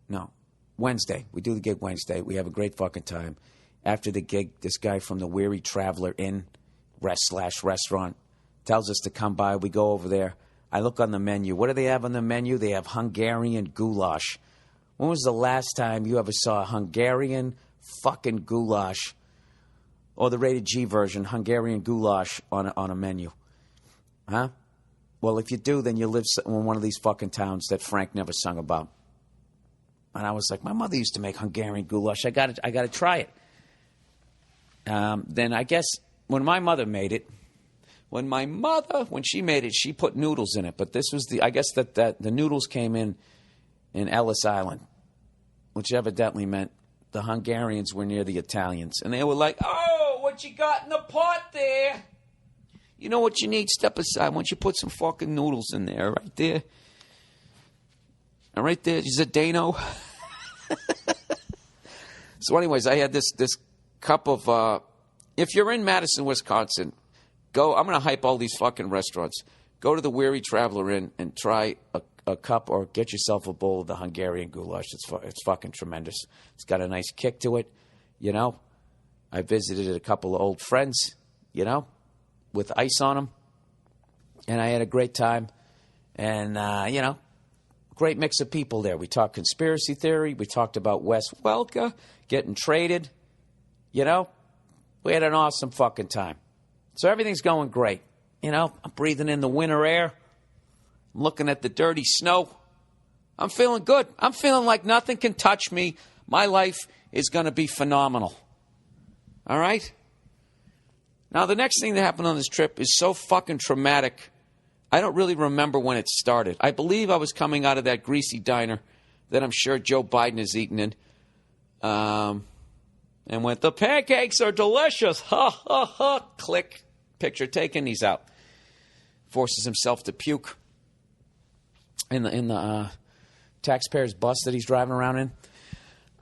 No. Wednesday. We do the gig Wednesday. We have a great fucking time. After the gig, this guy from the Weary Traveler Inn /restaurant tells us to come by. We go over there. I look on the menu. What do they have on the menu? They have Hungarian goulash. When was the last time you ever saw a Hungarian fucking goulash, or the rated G version, Hungarian goulash on a menu? Huh? Well, if you do, then you live in one of these fucking towns that Frank never sung about. And I was like, my mother used to make Hungarian goulash. I got to try it. Then I guess when my mother made it, when she made it, she put noodles in it. But this was I guess that the noodles came in Ellis Island, which evidently meant the Hungarians were near the Italians. And they were like, oh, what you got in the pot there? You know what you need? Step aside. Why don't you put some fucking noodles in there, right there? And right there, Zdeno. So anyways, I had this cup of, if you're in Madison, Wisconsin, go, I'm going to hype all these fucking restaurants. Go to the Weary Traveler Inn and try a cup or get yourself a bowl of the Hungarian goulash. It's fucking tremendous. It's got a nice kick to it, you know. I visited a couple of old friends, you know, with ice on them. And I had a great time. And, you know, great mix of people there. We talked conspiracy theory. We talked about Wes Welker getting traded. You know, we had an awesome fucking time. So everything's going great. You know, I'm breathing in the winter air. I'm looking at the dirty snow. I'm feeling good. I'm feeling like nothing can touch me. My life is going to be phenomenal. All right? Now, the next thing that happened on this trip is so fucking traumatic. I don't really remember when it started. I believe I was coming out of that greasy diner that I'm sure Joe Biden is eating in. And went, the pancakes are delicious. Ha, ha, ha. Click. Picture taken. He's out. Forces himself to puke in the taxpayer's bus that he's driving around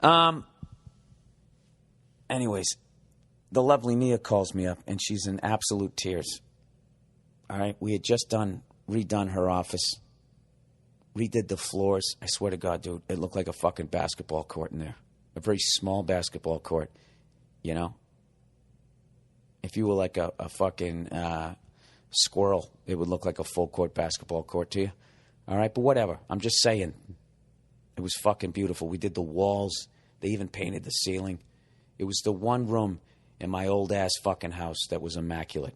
in. Anyways, the lovely Mia calls me up, and she's in absolute tears. All right? We had just redone her office. Redid the floors. I swear to God, dude, it looked like a fucking basketball court in there. A very small basketball court, you know? If you were like a fucking squirrel, it would look like a full-court basketball court to you. All right? But whatever. I'm just saying. It was fucking beautiful. We did the walls. They even painted the ceiling. It was the one room in my old-ass fucking house that was immaculate.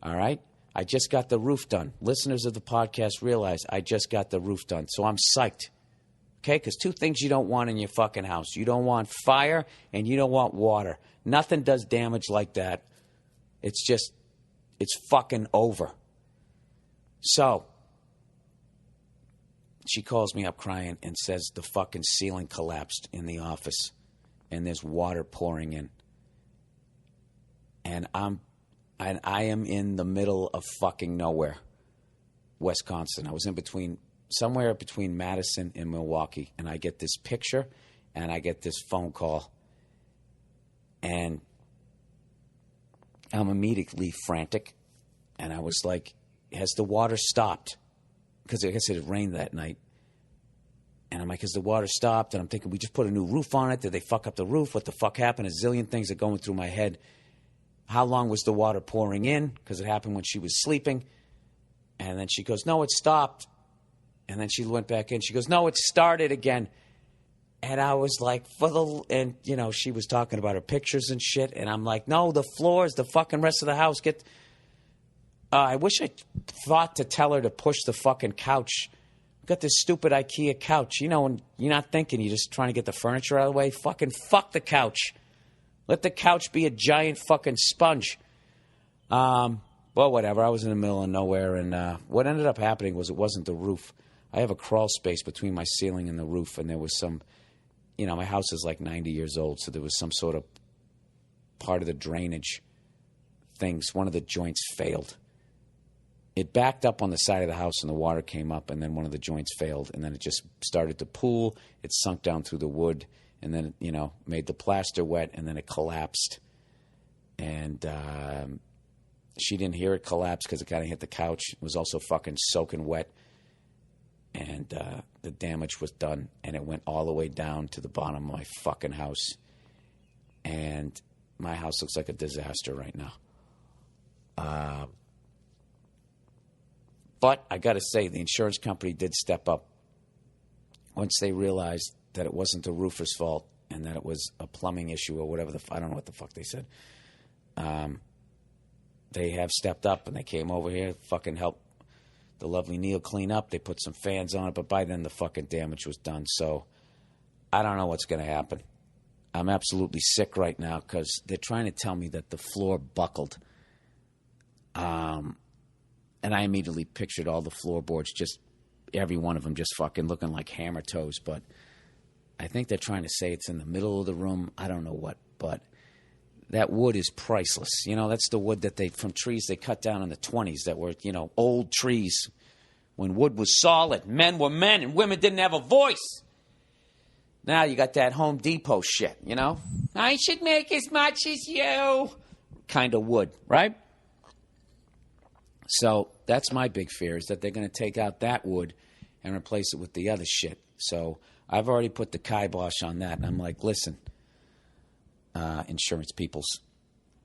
All right? I just got the roof done. Listeners of the podcast realize I just got the roof done. So I'm psyched. Okay? Because two things you don't want in your fucking house. You don't want fire and you don't want water. Nothing does damage like that. It's just, it's fucking over. So, she calls me up crying and says the fucking ceiling collapsed in the office and there's water pouring in. And I am in the middle of fucking nowhere, Wisconsin. I was somewhere between Madison and Milwaukee, and I get this picture and I get this phone call, and I'm immediately frantic, and I was like, has the water stopped? Because I guess it had rained that night. And I'm like, has the water stopped? And I'm thinking, we just put a new roof on it. Did they fuck up the roof? What the fuck happened? A zillion things are going through my head. How long was the water pouring in? Because it happened when she was sleeping. And then she goes, no, it stopped. And then she went back in. She goes, no, it started again. And I was like, and you know, she was talking about her pictures and shit. And I'm like, no, the floors, the fucking rest of the house. I wish I thought to tell her to push the fucking couch. Got this stupid IKEA couch. You know, and you're not thinking, you're just trying to get the furniture out of the way. Fucking fuck the couch. Let the couch be a giant fucking sponge. Well, whatever. I was in the middle of nowhere. And what ended up happening was it wasn't the roof. I have a crawl space between my ceiling and the roof. And there was some, you know, my house is like 90 years old. So there was some sort of part of the drainage things. One of the joints failed. It backed up on the side of the house and the water came up, and then one of the joints failed, and then it just started to pool. It sunk down through the wood, and then, you know, made the plaster wet, and then it collapsed. And She didn't hear it collapse because it kind of hit the couch. It was also fucking soaking wet. And the damage was done. And it went all the way down to the bottom of my fucking house. And my house looks like a disaster right now. But I got to say, the insurance company did step up once they realized that it wasn't the roofer's fault and that it was a plumbing issue or whatever I don't know what the fuck they said. They have stepped up and they came over here, fucking helped the lovely Neil clean up. They put some fans on it, but by then the fucking damage was done. So I don't know what's going to happen. I'm absolutely sick right now because they're trying to tell me that the floor buckled. And I immediately pictured all the floorboards, just every one of them just fucking looking like hammer toes. But I think they're trying to say it's in the middle of the room. I don't know what, but that wood is priceless. You know, that's the wood that from trees they cut down in the 1920s that were, old trees when wood was solid. Men were men and women didn't have a voice. Now you got that Home Depot shit, I should make as much as you kind of wood, right? So that's my big fear, is that they're going to take out that wood and replace it with the other shit. So I've already put the kibosh on that. And I'm like, listen, insurance peoples,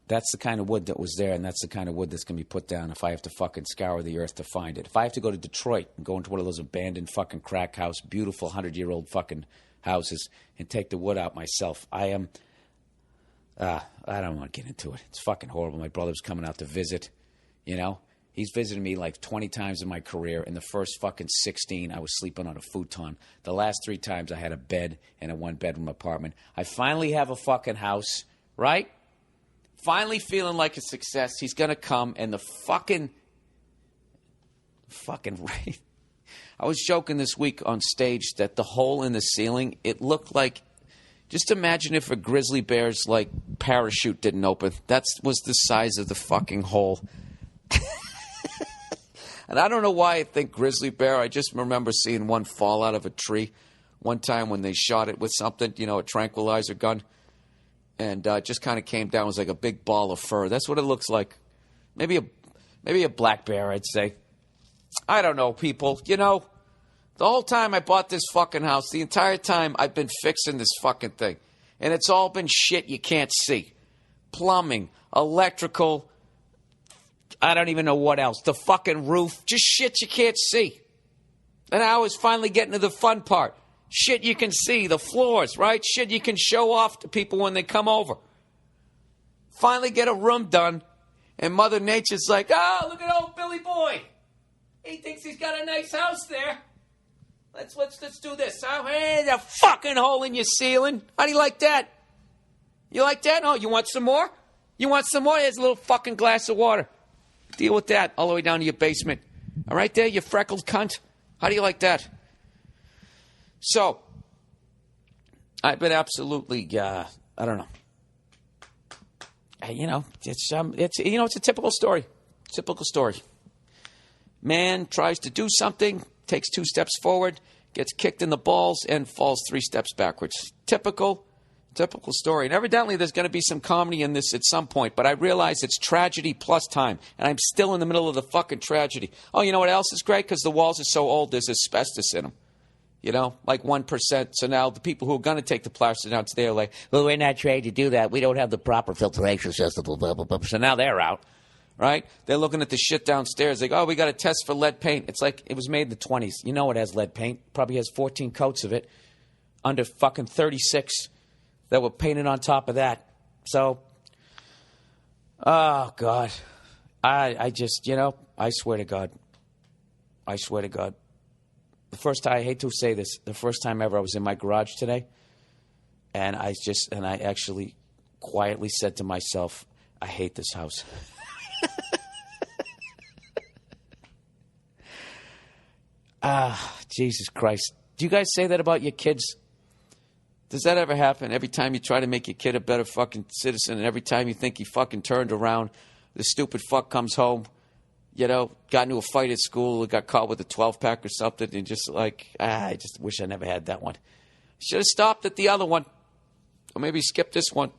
that's the kind of wood that was there, and that's the kind of wood that's going to be put down if I have to fucking scour the earth to find it. If I have to go to Detroit and go into one of those abandoned fucking crack house, beautiful 100-year-old fucking houses, and take the wood out myself, I don't want to get into it. It's fucking horrible. My brother's coming out to visit, He's visited me like 20 times in my career. In the first fucking 16, I was sleeping on a futon. The last 3 times, I had a bed in a 1-bedroom apartment. I finally have a fucking house, right? Finally feeling like a success. He's going to come, and the fucking rain. I was joking this week on stage that the hole in the ceiling, it looked like, just imagine if a grizzly bear's like parachute didn't open. That was the size of the fucking hole. And I don't know why I think grizzly bear. I just remember seeing one fall out of a tree one time when they shot it with something, a tranquilizer gun. And just kind of came down. It was like a big ball of fur. That's what it looks like. Maybe a black bear, I'd say. I don't know, people. The whole time I bought this fucking house, the entire time I've been fixing this fucking thing. And it's all been shit you can't see. Plumbing, electrical, I don't even know what else. The fucking roof. Just shit you can't see. And I was finally getting to the fun part. Shit you can see. The floors, right? Shit you can show off to people when they come over. Finally get a room done. And Mother Nature's like, oh, look at old Billy Boy. He thinks he's got a nice house there. Let's do this. Oh, hey, the fucking hole in your ceiling. How do you like that? You like that? Oh, you want some more? You want some more? Here's a little fucking glass of water. Deal with that all the way down to your basement. All right there, you freckled cunt. How do you like that? So, I've been absolutely, I don't know. It's a typical story. Typical story. Man tries to do something, takes 2 steps forward, gets kicked in the balls, and falls 3 steps backwards. Typical story. And evidently there's going to be some comedy in this at some point, but I realize it's tragedy plus time, and I'm still in the middle of the fucking tragedy. Oh, you know what else is great? Because the walls are so old, there's asbestos in them. Like 1%. So now the people who are going to take the plaster down today are like, well, we're not trained to do that. We don't have the proper filtration system. Blah, blah, blah. So now they're out, right? They're looking at the shit downstairs. They go, oh, we got to test for lead paint. It's like it was made in the 1920s. You know it has lead paint. Probably has 14 coats of it under fucking 36 that were painted on top of that. So, oh, God. I just, I swear to God. The first time, I hate to say this, the first time ever I was in my garage today, and I actually quietly said to myself, I hate this house. Jesus Christ. Do you guys say that about your kids? Does that ever happen? Every time you try to make your kid a better fucking citizen, and every time you think he fucking turned around, the stupid fuck comes home, got into a fight at school, or got caught with a 12-pack or something, and just like, I just wish I never had that one. Should have stopped at the other one. Or maybe skipped this one.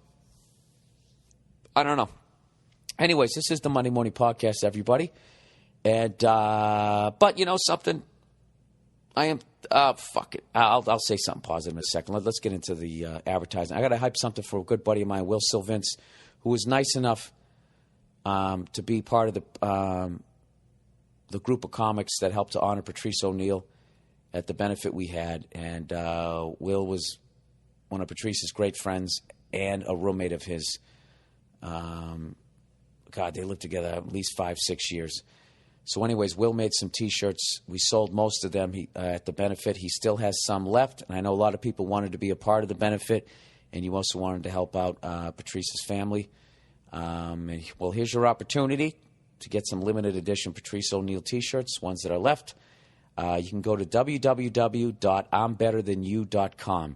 I don't know. Anyways, this is the Monday Morning Podcast, everybody. And, but you know something? I am, fuck it. I'll say something positive in a second. Let's get into the advertising. I got to hype something for a good buddy of mine, Will Sylvince, who was nice enough to be part of the group of comics that helped to honor Patrice O'Neal at the benefit we had. And Will was one of Patrice's great friends and a roommate of his. God, they lived together at least 5-6 years. So anyways, Will made some T-shirts. We sold most of them at the benefit. He still has some left. And I know a lot of people wanted to be a part of the benefit. And you also wanted to help out Patrice's family. Well, here's your opportunity to get some limited edition Patrice O'Neal T-shirts, ones that are left. You can go to www.I'mBetterThanYou.com.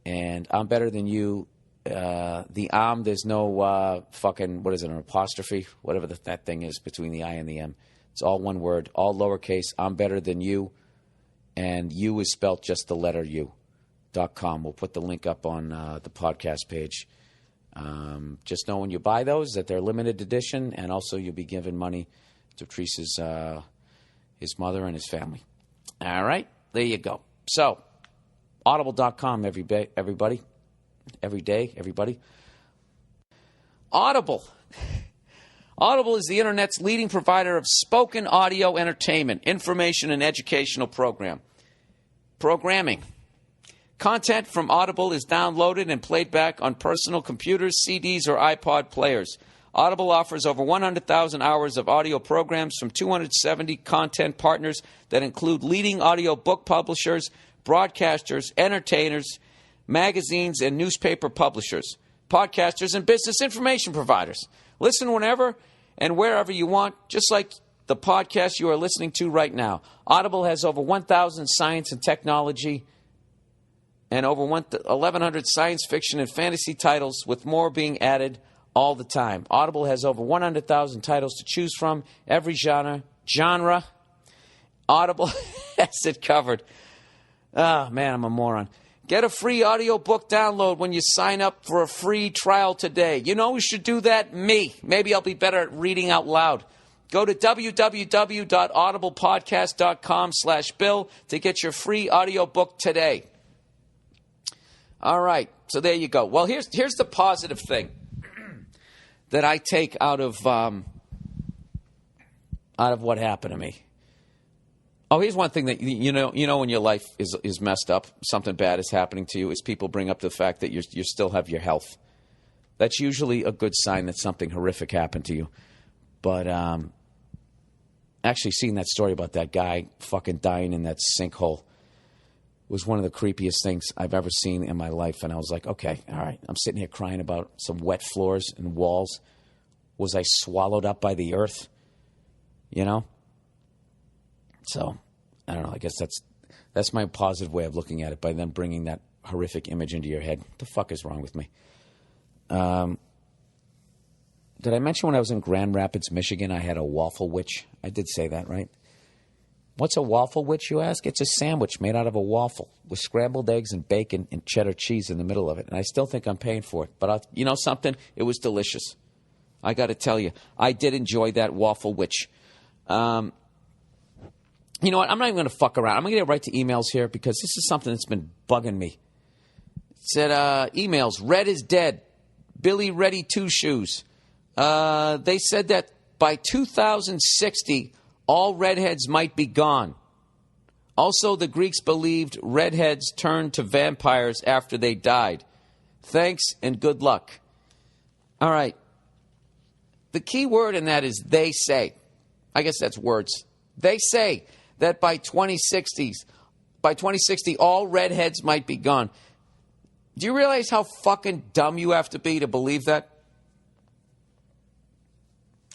And I'm Better Than You, the there's no fucking, what is it, an apostrophe? Whatever that thing is between the I and the M. It's all one word, all lowercase. I'm Better Than You. And you is spelled just the letter U.com. We'll put the link up on the podcast page. Just know when you buy those that they're limited edition, and also you'll be giving money to Patrice's his mother and his family. All right, there you go. So, audible.com, everybody. Every day, everybody. Audible. Audible is the Internet's leading provider of spoken audio entertainment, information, and educational programming. Content from Audible is downloaded and played back on personal computers, CDs, or iPod players. Audible offers over 100,000 hours of audio programs from 270 content partners that include leading audio book publishers, broadcasters, entertainers, magazines, and newspaper publishers, podcasters, and business information providers. Listen whenever and wherever you want, just like the podcast you are listening to right now. Audible has over 1,000 science and technology and over 1,100 science fiction and fantasy titles, with more being added all the time. Audible has over 100,000 titles to choose from, every genre. Audible has it covered. Ah, man, I'm a moron. Get a free audiobook download when you sign up for a free trial today. You know who should do that? Me. Maybe I'll be better at reading out loud. Go to www.audiblepodcast.com/Bill to get your free audiobook today. All right, so there you go. Well, here's the positive thing that I take out of what happened to me. Oh, here's one thing that you know when your life is messed up, something bad is happening to you, is people bring up the fact that you still have your health. That's usually a good sign that something horrific happened to you. But actually seeing that story about that guy fucking dying in that sinkhole was one of the creepiest things I've ever seen in my life. And I was like, okay, all right. I'm sitting here crying about some wet floors and walls. Was I swallowed up by the earth? You know? So, I don't know. I guess that's my positive way of looking at it, by them bringing that horrific image into your head. What the fuck is wrong with me? Did I mention when I was in Grand Rapids, Michigan, I had a waffle witch? I did say that, right? What's a waffle witch, you ask? It's a sandwich made out of a waffle with scrambled eggs and bacon and cheddar cheese in the middle of it. And I still think I'm paying for it. But you know something? It was delicious. I got to tell you, I did enjoy that waffle witch. You know what? I'm not even going to fuck around. I'm going to get right to emails here, because this is something that's been bugging me. It said, emails, Red is dead. Billy Ready Two Shoes. They said that by 2060, all redheads might be gone. Also, the Greeks believed redheads turned to vampires after they died. Thanks and good luck. All right. The key word in that is they say. I guess that's words. They say that by 2060, all redheads might be gone. Do you realize how fucking dumb you have to be to believe that?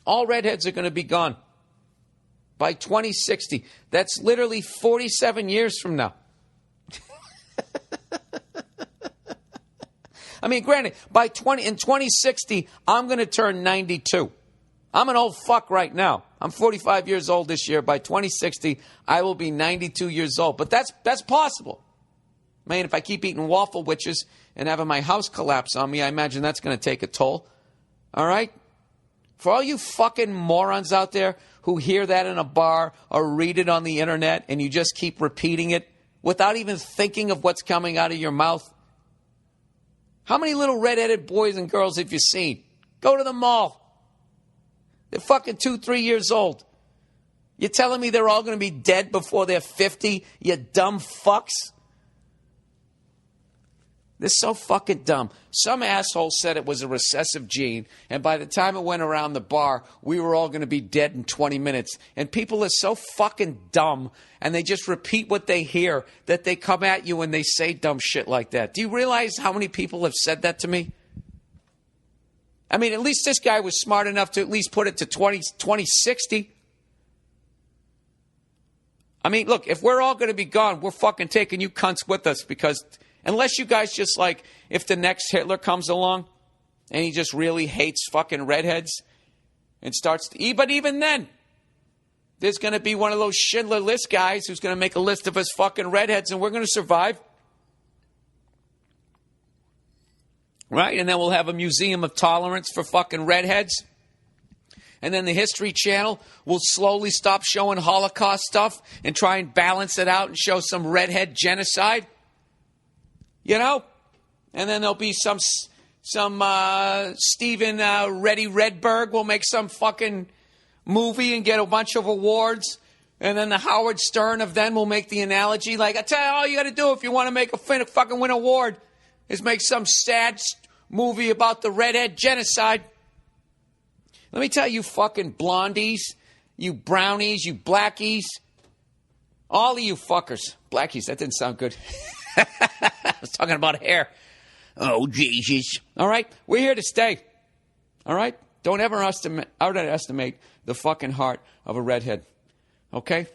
All redheads are going to be gone by 2060. That's literally 47 years from now. I mean, granted, in 2060, I'm going to turn 92. I'm an old fuck right now. I'm 45 years old this year. By 2060, I will be 92 years old. But that's possible. Man, if I keep eating waffle witches and having my house collapse on me, I imagine that's going to take a toll. All right? For all you fucking morons out there who hear that in a bar or read it on the internet and you just keep repeating it without even thinking of what's coming out of your mouth. How many little redheaded boys and girls have you seen? Go to the mall. They're fucking 2-3 years old. You're telling me they're all going to be dead before they're 50, you dumb fucks? They're so fucking dumb. Some asshole said it was a recessive gene, and by the time it went around the bar, we were all going to be dead in 20 minutes. And people are so fucking dumb, and they just repeat what they hear, that they come at you and they say dumb shit like that. Do you realize how many people have said that to me? I mean, at least this guy was smart enough to at least put it to 2060. I mean, look, if we're all going to be gone, we're fucking taking you cunts with us, because unless you guys just like, if the next Hitler comes along and he just really hates fucking redheads and starts to, but even then, there's going to be one of those Schindler List guys who's going to make a list of his fucking redheads, and we're going to survive. Right? And then we'll have a museum of tolerance for fucking redheads. And then the History Channel will slowly stop showing Holocaust stuff and try and balance it out and show some redhead genocide. You know? And then there'll be some Stephen Reddy Redberg will make some fucking movie and get a bunch of awards. And then the Howard Stern of then will make the analogy like, I tell you, all you got to do if you want to make a fucking win award is make some sad movie about the redhead genocide. Let me tell you fucking blondies, you brownies, you blackies, all of you fuckers. Blackies, that didn't sound good. I was talking about hair. Oh, Jesus. All right? We're here to stay. All right? Don't ever underestimate the fucking heart of a redhead. Okay?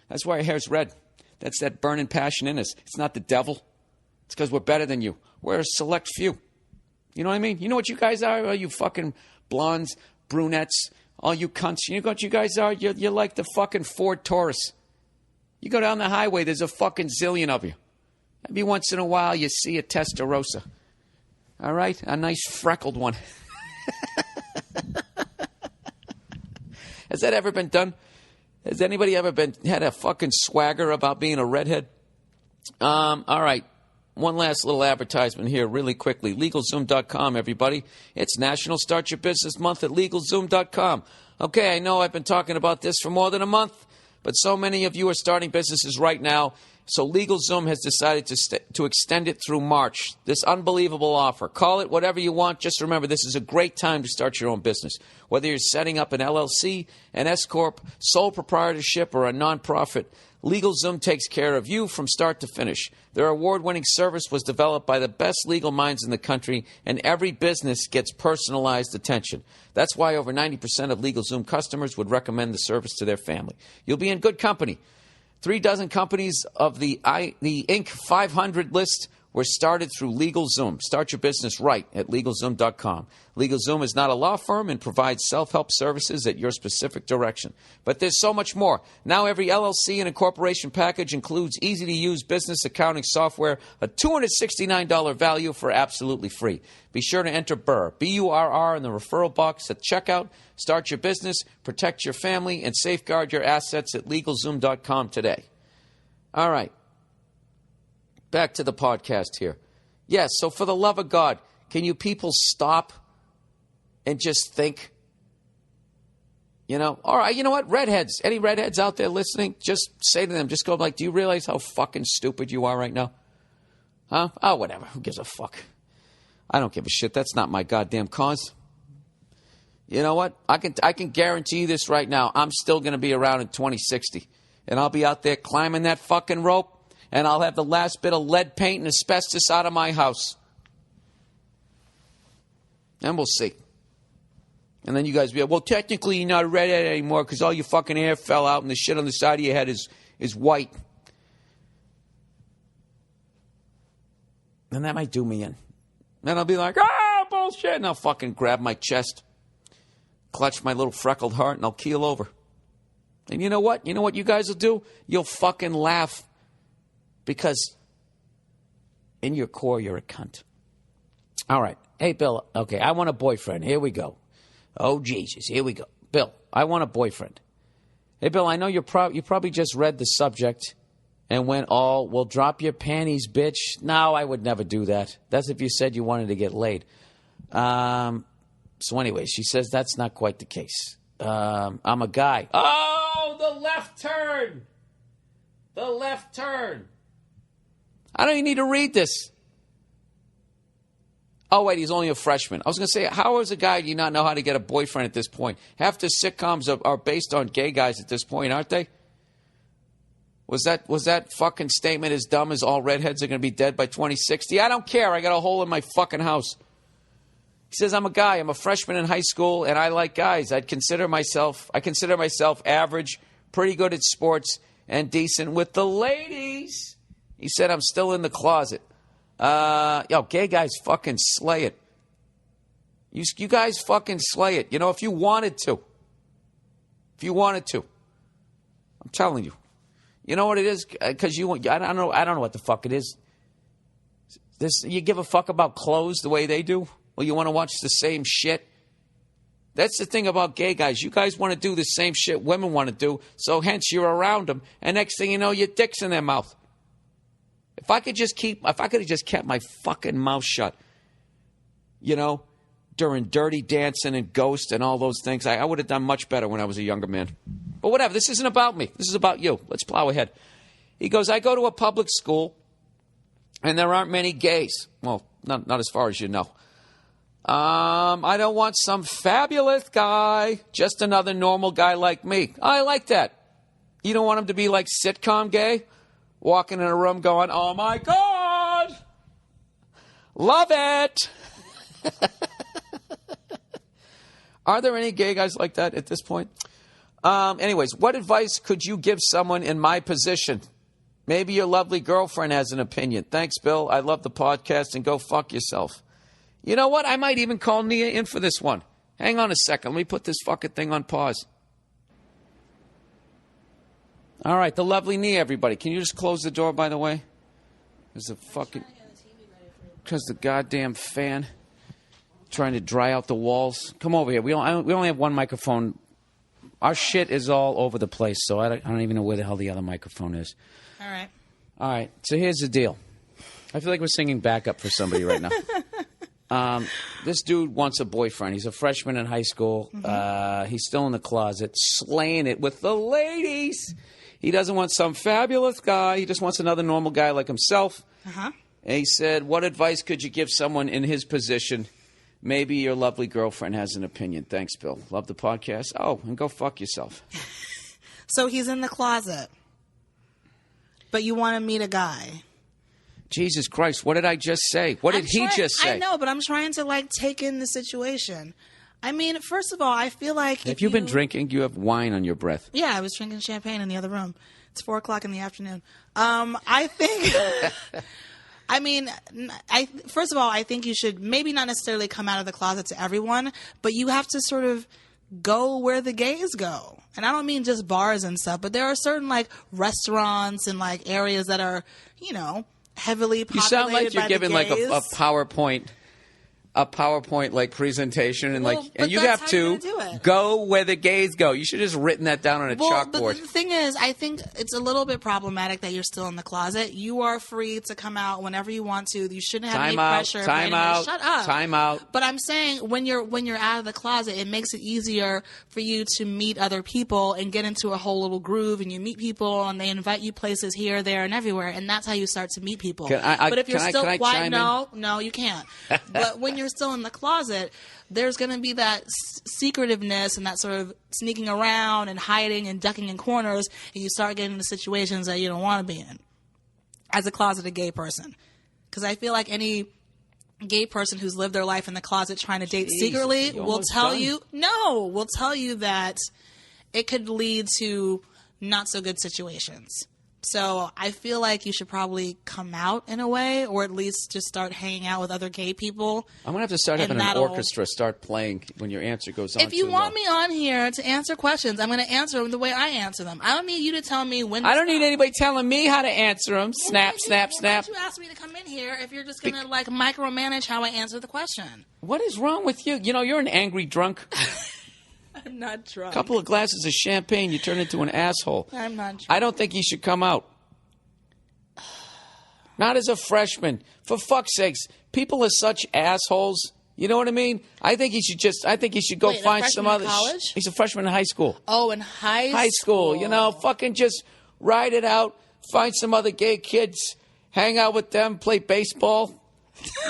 That's why our hair's red. That's that burning passion in us. It's not the devil. It's because we're better than you. We're a select few. You know what I mean? You know what you guys are? All you fucking blondes, brunettes, all you cunts. You know what you guys are? You're like the fucking Ford Taurus. You go down the highway, there's a fucking zillion of you. Maybe once in a while you see a Testarossa. All right? A nice freckled one. Has that ever been done? Has anybody ever had a fucking swagger about being a redhead? All right. One last little advertisement here really quickly. LegalZoom.com, everybody. It's National Start Your Business Month at LegalZoom.com. Okay, I know I've been talking about this for more than a month, but so many of you are starting businesses right now. So LegalZoom has decided to extend it through March. This unbelievable offer. Call it whatever you want. Just remember, this is a great time to start your own business. Whether you're setting up an LLC, an S-Corp, sole proprietorship, or a nonprofit, LegalZoom takes care of you from start to finish. Their award-winning service was developed by the best legal minds in the country, and every business gets personalized attention. That's why over 90% of LegalZoom customers would recommend the service to their family. You'll be in good company. 3 dozen companies of the Inc. 500 list were started through LegalZoom. Start your business right at LegalZoom.com. LegalZoom is not a law firm and provides self-help services at your specific direction. But there's so much more. Now every LLC and incorporation package includes easy-to-use business accounting software, a $269 value for absolutely free. Be sure to enter Burr, B-U-R-R, in the referral box at checkout. Start your business, protect your family, and safeguard your assets at LegalZoom.com today. All right. Back to the podcast here. Yes, so for the love of God, can you people stop and just think? You know, all right, you know what? Redheads, any redheads out there listening, just say to them, just go like, do you realize how fucking stupid you are right now? Huh? Oh, whatever. Who gives a fuck? I don't give a shit. That's not my goddamn cause. You know what? I can guarantee you this right now. I'm still going to be around in 2060. And I'll be out there climbing that fucking rope. And I'll have the last bit of lead paint and asbestos out of my house. And we'll see. And then you guys will be like, well, technically you're not a redhead anymore because all your fucking hair fell out and the shit on the side of your head is white. And that might do me in. Then I'll be like, bullshit. And I'll fucking grab my chest, clutch my little freckled heart, and I'll keel over. And you know what? You know what you guys will do? You'll fucking laugh. Because in your core, you're a cunt. All right. Hey, Bill. Okay, I want a boyfriend. Here we go. Oh, Jesus. Here we go. Bill, I want a boyfriend. Hey, Bill, I know you probably just read the subject and went, oh, well, drop your panties, bitch. No, I would never do that. That's if you said you wanted to get laid. So anyway, she says that's not quite the case. I'm a guy. Oh, the left turn. The left turn. I don't even need to read this. Oh, wait, he's only a freshman. I was going to say, how as a guy do you not know how to get a boyfriend at this point? Half the sitcoms are based on gay guys at this point, aren't they? Was that fucking statement as dumb as all redheads are going to be dead by 2060? I don't care. I got a hole in my fucking house. He says, I'm a guy. I'm a freshman in high school, and I like guys. I consider myself average, pretty good at sports, and decent with the ladies. He said, I'm still in the closet. Gay guys fucking slay it. You guys fucking slay it. You know, if you wanted to. I'm telling you. You know what it is? Because I don't know what the fuck it is. You give a fuck about clothes the way they do? Well, you want to watch the same shit? That's the thing about gay guys. You guys want to do the same shit women want to do, so hence you're around them, and next thing you know, your dick's in their mouth. If I could have just kept my fucking mouth shut, you know, during Dirty Dancing and Ghost and all those things, I would have done much better when I was a younger man. But whatever, this isn't about me. This is about you. Let's plow ahead. He goes, I go to a public school, and there aren't many gays. Well, not as far as you know. I don't want some fabulous guy, just another normal guy like me. I like that. You don't want him to be like sitcom gay? Walking in a room going, oh, my God, love it. Are there any gay guys like that at this point? Anyways, what advice could you give someone in my position? Maybe your lovely girlfriend has an opinion. Thanks, Bill. I love the podcast, and go fuck yourself. You know what? I might even call Nia in for this one. Hang on a second. Let me put this fucking thing on pause. All right, the lovely Nia, everybody. Can you just close the door, by the way? There's a fucking... Because the goddamn fan trying to dry out the walls. Come over here. We only have one microphone. Our shit is all over the place, so I don't even know where the hell the other microphone is. All right. All right, so here's the deal. I feel like we're singing backup for somebody right now. This dude wants a boyfriend. He's a freshman in high school. Mm-hmm. He's still in the closet, slaying it with the ladies. He doesn't want some fabulous guy. He just wants another normal guy like himself. Uh-huh. And he said, what advice could you give someone in his position? Maybe your lovely girlfriend has an opinion. Thanks, Bill. Love the podcast. Oh, and go fuck yourself. So he's in the closet, but you want to meet a guy. Jesus Christ, what did I just say? What did he just say? I know, but I'm trying to, take in the situation. I mean, first of all, I feel like Have you been drinking? You have wine on your breath. Yeah, I was drinking champagne in the other room. It's 4:00 in the afternoon. I think... I mean, first of all, I think you should maybe not necessarily come out of the closet to everyone, but you have to sort of go where the gays go. And I don't mean just bars and stuff, but there are certain, restaurants and, areas that are, heavily populated by the gays. You sound like you're giving, a PowerPoint presentation, and you have to go where the gays go. You should have just written that down on a chalkboard. But the thing is, I think it's a little bit problematic that you're still in the closet. You are free to come out whenever you want to. You shouldn't have any pressure. Time out. Shut up. Time out. But I'm saying when you're out of the closet, it makes it easier for you to meet other people and get into a whole little groove. And you meet people, and they invite you places here, there, and everywhere, and that's how you start to meet people. But if you're still quiet, no, you can't. But when you're still in the closet, there's going to be that secretiveness and that sort of sneaking around and hiding and ducking in corners, and you start getting into situations that you don't want to be in as a closeted gay person. Because I feel like any gay person who's lived their life in the closet trying to date secretly will tell you that it could lead to not so good situations. So I feel like you should probably come out in a way, or at least just start hanging out with other gay people. I'm going to have to start having an orchestra start playing when your answer goes on. If you want me on here to answer questions, I'm going to answer them the way I answer them. I don't need you to tell me when to I don't need anybody telling me how to answer them. Snap, snap, snap. Why don't you ask me to come in here if you're just going to, like, micromanage how I answer the question? What is wrong with you? You know, you're an angry drunk. I'm not drunk. A couple of glasses of champagne, you turn into an asshole. I'm not drunk. I don't think you should come out. Not as a freshman. For fuck's sakes, people are such assholes. You know what I mean? I think he should go find some other. College? He's a freshman in high school. Oh, in high school. High school, you know, fucking just ride it out. Find some other gay kids, hang out with them, play baseball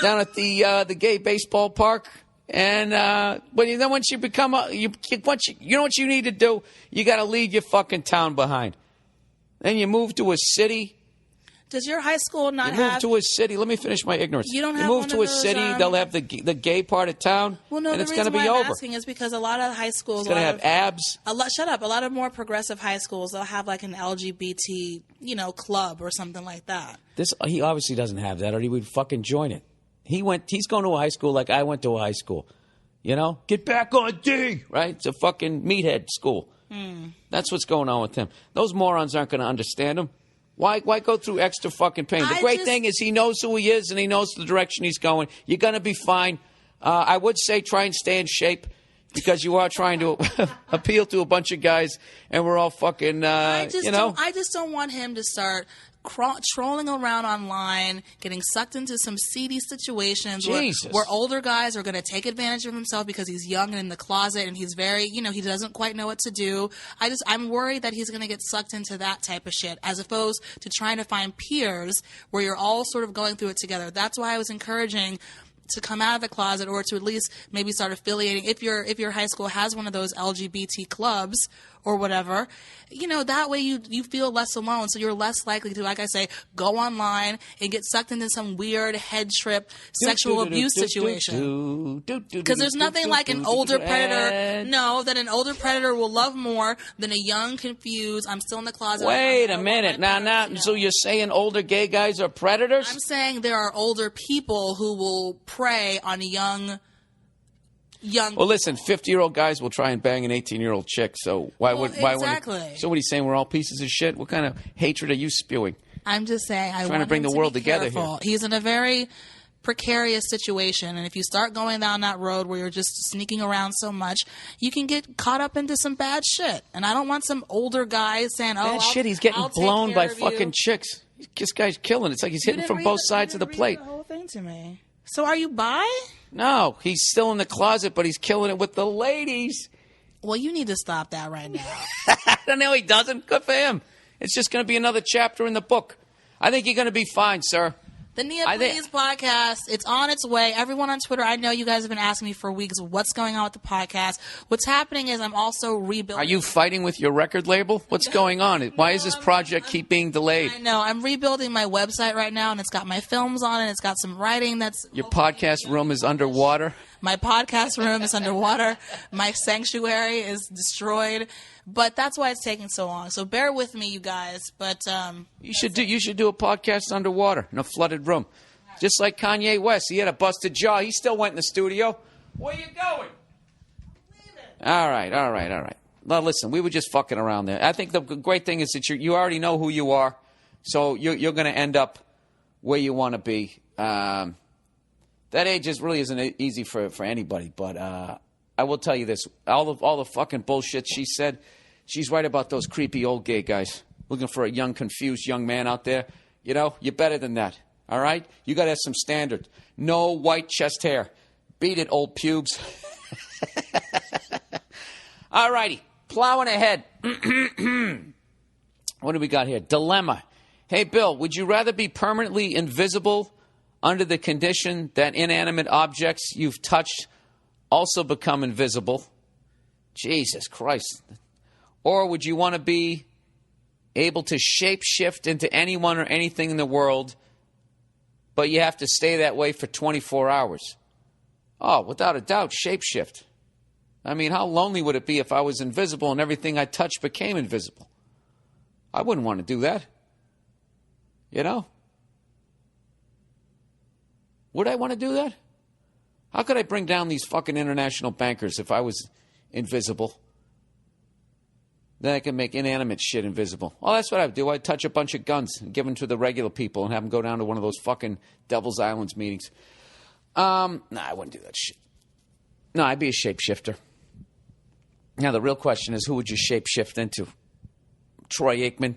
down at the gay baseball park. And but then once you become you know what you need to do? You got to leave your fucking town behind. Then you move to a city. Does your high school not have... You move to a city. Let me finish my ignorance. You don't have move one to of a those, city. They'll have the gay part of town. Well, no, and the it's going to reason be why over. I'm asking is because a lot of high schools... It's going to have abs. Shut up. A lot of more progressive high schools, they'll have like an LGBT, club or something like that. He obviously doesn't have that, or he would fucking join it. He's going to a high school like I went to a high school. You know? Get back on D! Right? It's a fucking meathead school. That's what's going on with him. Those morons aren't going to understand him. Why go through extra fucking pain? The great thing is he knows who he is and he knows the direction he's going. You're going to be fine. I would say try and stay in shape because you are trying to appeal to a bunch of guys and we're all fucking, I just don't want him to start trolling around online, getting sucked into some seedy situations where older guys are going to take advantage of himself because he's young and in the closet and he's very, he doesn't quite know what to do. I'm worried that he's going to get sucked into that type of shit as opposed to trying to find peers where you're all sort of going through it together. That's why I was encouraging to come out of the closet or to at least maybe start affiliating if your high school has one of those LGBT clubs or whatever, that way you feel less alone. So you're less likely to, like I say, go online and get sucked into some weird head trip sexual abuse situation. Because there's nothing like an older predator. No, that an older predator will love more than a young, confused, I'm still in the closet. Wait a minute. Now, so you're saying older gay guys are predators? I'm saying there are older people who will prey on young. Well, listen, 50-year-old guys will try and bang an 18-year-old chick. So why wouldn't? So what are you saying? We're all pieces of shit. What kind of hatred are you spewing? I'm just saying. Trying to bring the world together here. He's in a very precarious situation, and if you start going down that road where you're just sneaking around so much, you can get caught up into some bad shit. And I don't want some older guy saying, "Oh, shit." He's getting blown by fucking chicks. This guy's killing. It's like he's hitting from both sides of the plate. The whole thing to me. So are you bi? No, he's still in the closet, but he's killing it with the ladies. Well, you need to stop that right now. No, he doesn't. Good for him. It's just going to be another chapter in the book. I think you're going to be fine, sir. The Nia Please podcast, it's on its way. Everyone on Twitter, I know you guys have been asking me for weeks what's going on with the podcast. What's happening is I'm also rebuilding. Are you fighting with your record label? What's going on? Why is this project keep being delayed? I know. I'm rebuilding my website right now, and it's got my films on it. It's got some writing that's... Your podcast room is underwater? My podcast room is underwater. My sanctuary is destroyed. But that's why it's taking so long. So bear with me, you guys. But you should do a podcast underwater in a flooded room, just like Kanye West. He had a busted jaw. He still went in the studio. Where you going? All right. Now listen, we were just fucking around there. I think the great thing is that you already know who you are, so you're going to end up where you want to be. That age really isn't easy for anybody, but I will tell you this: all the fucking bullshit she said, she's right about those creepy old gay guys looking for a young, confused young man out there. You're better than that. All right, you got to have some standard. No white chest hair. Beat it, old pubes. All righty, plowing ahead. What do we got here? Dilemma. Hey, Bill, would you rather be permanently invisible under the condition that inanimate objects you've touched also become invisible? Jesus Christ. Or would you want to be able to shape-shift into anyone or anything in the world, but you have to stay that way for 24 hours? Oh, without a doubt, shape-shift. I mean, how lonely would it be if I was invisible and everything I touched became invisible? I wouldn't want to do that. You know? Would I want to do that? How could I bring down these fucking international bankers if I was invisible? Then I can make inanimate shit invisible. Well, that's what I'd do. I'd touch a bunch of guns and give them to the regular people and have them go down to one of those fucking Devil's Islands meetings. I wouldn't do that shit. No, I'd be a shapeshifter. Now, the real question is, who would you shapeshift into? Troy Aikman.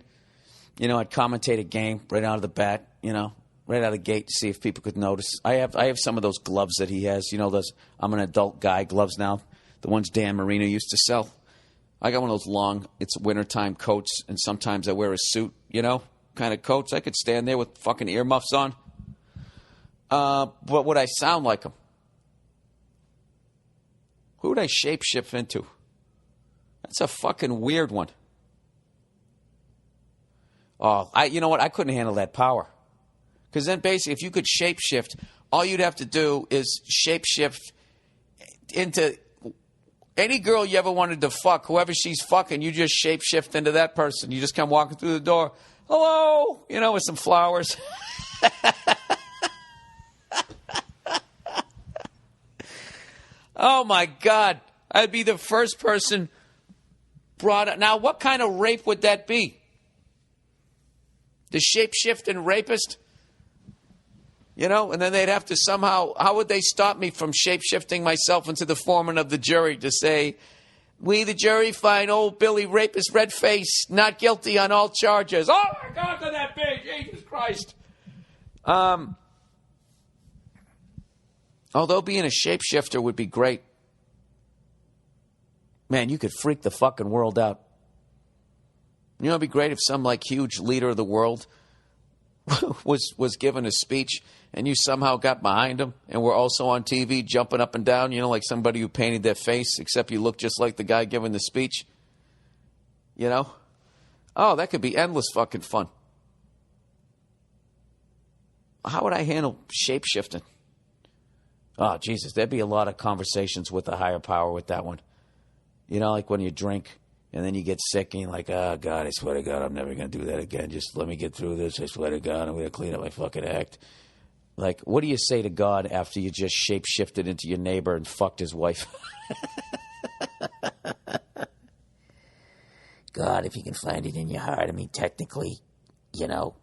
You know, I'd commentate a game right out of the bat, you know, right out of the gate to see if people could notice. I have some of those gloves that he has. You know, those I'm an adult guy gloves now. The ones Dan Marino used to sell. I got one of those long, it's wintertime coats, and sometimes I wear a suit, you know, kind of coats. I could stand there with fucking earmuffs on. But would I sound like him? Who would I shapeshift into? That's a fucking weird one. Oh, you know what? I couldn't handle that power. Because then basically, if you could shapeshift, all you'd have to do is shapeshift into any girl you ever wanted to fuck, whoever she's fucking, you just shapeshift into that person. You just come walking through the door, hello, you know, with some flowers. Oh, my God. I'd be the first person brought up. Now, what kind of rape would that be? The shapeshifting rapist? You know, and then they'd have to somehow, how would they stop me from shapeshifting myself into the foreman of the jury to say, we, the jury, find old Billy Rapist Redface not guilty on all charges. Oh, my God, to that big, Jesus Christ. Although being a shapeshifter would be great. Man, you could freak the fucking world out. You know, it'd be great if some, like, huge leader of the world was given a speech and you somehow got behind him and were also on TV jumping up and down, you know, like somebody who painted their face, except you look just like the guy giving the speech. You know? Oh, that could be endless fucking fun. How would I handle shape-shifting? Oh, Jesus, there'd be a lot of conversations with the higher power with that one. You know, like when you drink and then you get sick and you're like, oh, God, I swear to God, I'm never going to do that again. Just let me get through this. I swear to God, I'm going to clean up my fucking act. Like, what do you say to God after you just shape-shifted into your neighbor and fucked his wife? God, if you can find it in your heart. I mean, technically, you know,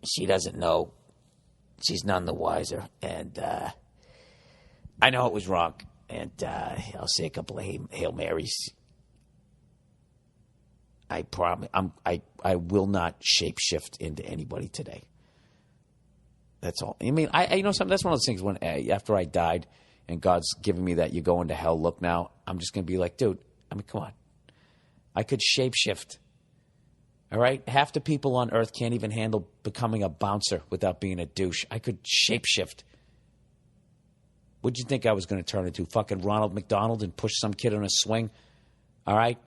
she doesn't know. She's none the wiser. And I know it was wrong. And I'll say a couple of Hail Marys. I promise. I will not shapeshift into anybody today. That's all. I mean, I you know something. That's one of those things when after I died and God's giving me that you're going to hell look now, I'm just going to be like, dude, I mean, come on. I could shapeshift. All right? Half the people on earth can't even handle becoming a bouncer without being a douche. I could shapeshift. What'd you think I was going to turn into? Fucking Ronald McDonald and push some kid on a swing? All right?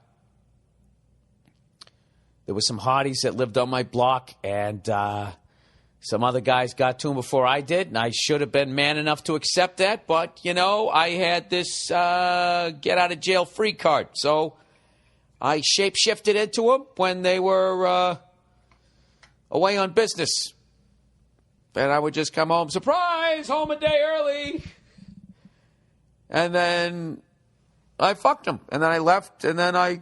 There was some hotties that lived on my block, and some other guys got to him before I did, and I should have been man enough to accept that, but, you know, I had this get-out-of-jail-free card, so I shape-shifted into them when they were away on business. And I would just come home, surprise, home a day early. And then I fucked them, and then I left, and then I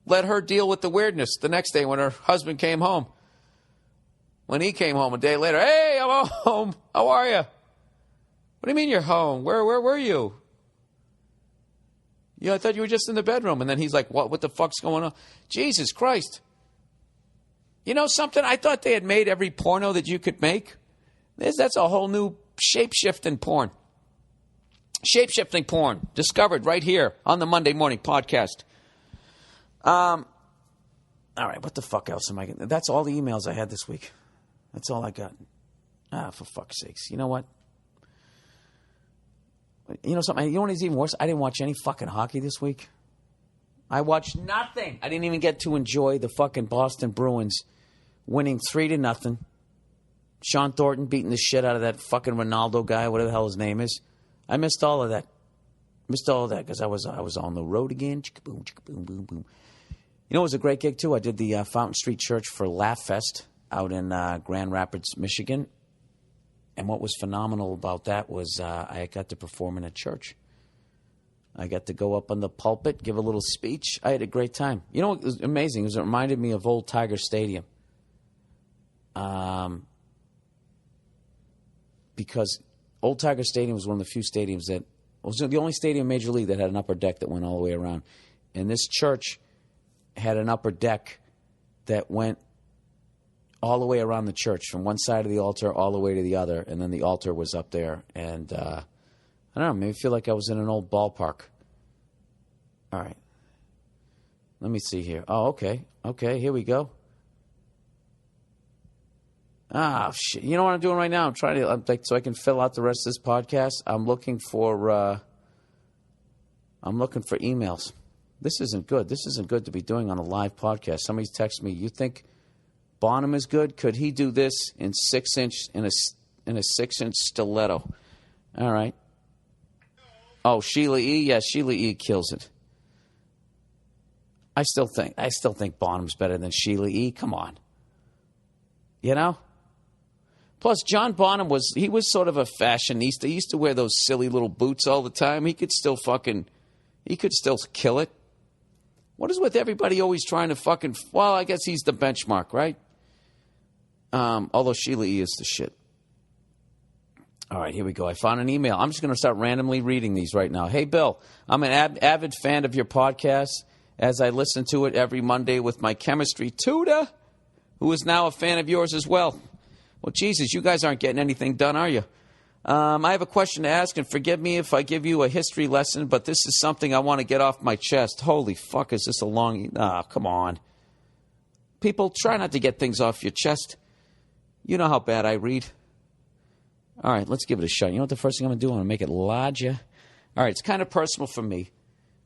let her deal with the weirdness the next day when her husband came home. When he came home a day later, hey, I'm home. How are you? What do you mean you're home? Where were you? Yeah, I thought you were just in the bedroom. And then he's like, what the fuck's going on? Jesus Christ. You know something? I thought they had made every porno that you could make. That's a whole new shape-shifting porn. Shape-shifting porn. Discovered right here on the Monday Morning Podcast. All right, what the fuck else am I getting? That's all the emails I had this week. That's all I got. For fuck's sakes. You know what? You know something? You know what is even worse? I didn't watch any fucking hockey this week. I watched nothing. I didn't even get to enjoy the fucking Boston Bruins winning 3-0. Sean Thornton beating the shit out of that fucking Ronaldo guy, whatever the hell his name is. I missed all of that. Missed all of that because I was on the road again. Chicka-boom, chicka-boom, boom, boom. You know, it was a great gig, too. I did the Fountain Street Church for Laugh Fest out in Grand Rapids, Michigan. And what was phenomenal about that was I got to perform in a church. I got to go up on the pulpit, give a little speech. I had a great time. You know what was amazing? It reminded me of old Tiger Stadium. Because old Tiger Stadium was one of the few stadiums that was the only stadium in Major League that had an upper deck that went all the way around. And this church had an upper deck that went all the way around the church, from one side of the altar all the way to the other, and then the altar was up there. And I don't know, made me feel like I was in an old ballpark. All right. Let me see here. Oh, okay. Okay, here we go. Ah, shit. You know what I'm doing right now? I'm trying to, so I can fill out the rest of this podcast. I'm looking for emails. This isn't good. This isn't good to be doing on a live podcast. Somebody's texted me, you think Bonham is good? Could he do this in 6-inch in a 6-inch stiletto? All right. Oh, Sheila E. Yeah, Sheila E. kills it. I still think Bonham's better than Sheila E. Come on. You know? Plus, John Bonham was sort of a fashionista. He used to wear those silly little boots all the time. He could still kill it. What is with everybody always trying to well, I guess he's the benchmark, right? Although Sheila E. is the shit. All right, here we go. I found an email. I'm just going to start randomly reading these right now. Hey, Bill, I'm an avid fan of your podcast as I listen to it every Monday with my chemistry tutor, who is now a fan of yours as well. Well, Jesus, you guys aren't getting anything done, are you? I have a question to ask, and forgive me if I give you a history lesson, but this is something I want to get off my chest. Holy fuck, is this a long... come on. People, try not to get things off your chest. You know how bad I read. All right, let's give it a shot. You know what the first thing I'm going to do? I'm going to make it larger. All right, it's kind of personal for me,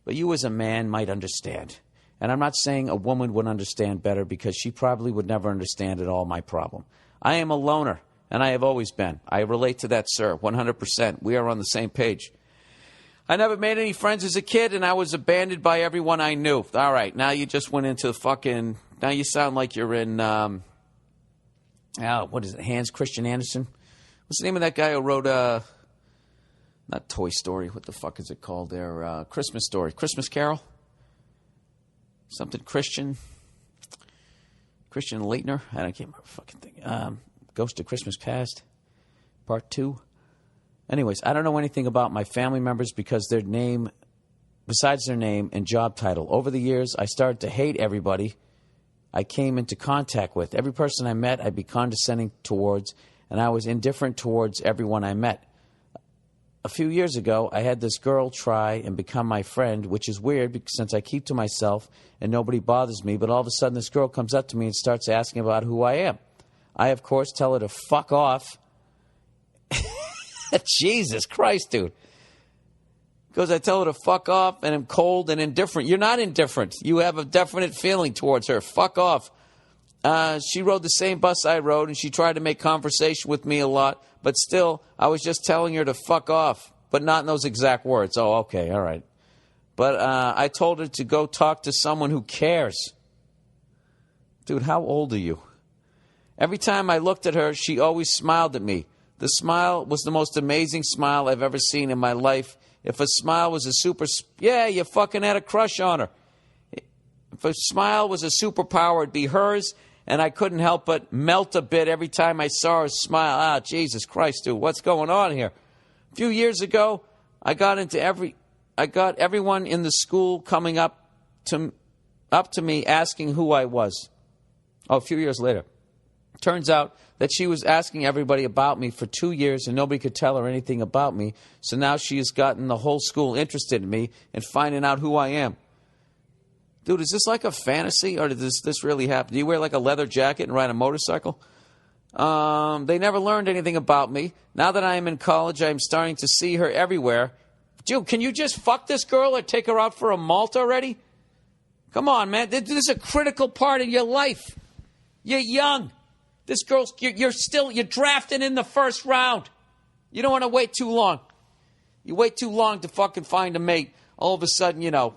but you as a man might understand. And I'm not saying a woman would understand better, because she probably would never understand at all my problem. I am a loner, and I have always been. I relate to that, sir, 100%. We are on the same page. I never made any friends as a kid, and I was abandoned by everyone I knew. All right, now you just went into fucking... Now you sound like you're in... what is it, Hans Christian Andersen? What's the name of that guy who wrote... not Toy Story. What the fuck is it called there? Christmas Story. Christmas Carol? Something Christian... Christian Leitner? I can't remember the fucking thing. Ghost of Christmas Past, Part 2. Anyways, I don't know anything about my family members besides their name and job title. Over the years, I started to hate everybody I came into contact with. Every person I met, I'd be condescending towards, and I was indifferent towards everyone I met. A few years ago, I had this girl try and become my friend, which is weird because since I keep to myself and nobody bothers me, but all of a sudden this girl comes up to me and starts asking about who I am. I, of course, tell her to fuck off. Jesus Christ, dude. Because I tell her to fuck off and I'm cold and indifferent. You're not indifferent. You have a definite feeling towards her. Fuck off. She rode the same bus I rode, and she tried to make conversation with me a lot. But still, I was just telling her to fuck off, but not in those exact words. Oh, okay, all right. But I told her to go talk to someone who cares. Dude, how old are you? Every time I looked at her, she always smiled at me. The smile was the most amazing smile I've ever seen in my life. If a smile was a yeah, you fucking had a crush on her. If a smile was a superpower, it'd be hers. And I couldn't help but melt a bit every time I saw her smile. Ah, Jesus Christ, dude, what's going on here? A few years ago, I got everyone in the school coming up to me asking who I was. Oh, a few years later. Turns out that she was asking everybody about me for 2 years, and nobody could tell her anything about me. So now she has gotten the whole school interested in me and finding out who I am. Dude, is this like a fantasy, or does this really happen? Do you wear like a leather jacket and ride a motorcycle? They never learned anything about me. Now that I am in college, I am starting to see her everywhere. Dude, can you just fuck this girl or take her out for a malt already? Come on, man. This is a critical part of your life. You're young. This girl's, you're drafting in the first round. You don't want to wait too long. You wait too long to fucking find a mate. All of a sudden, you're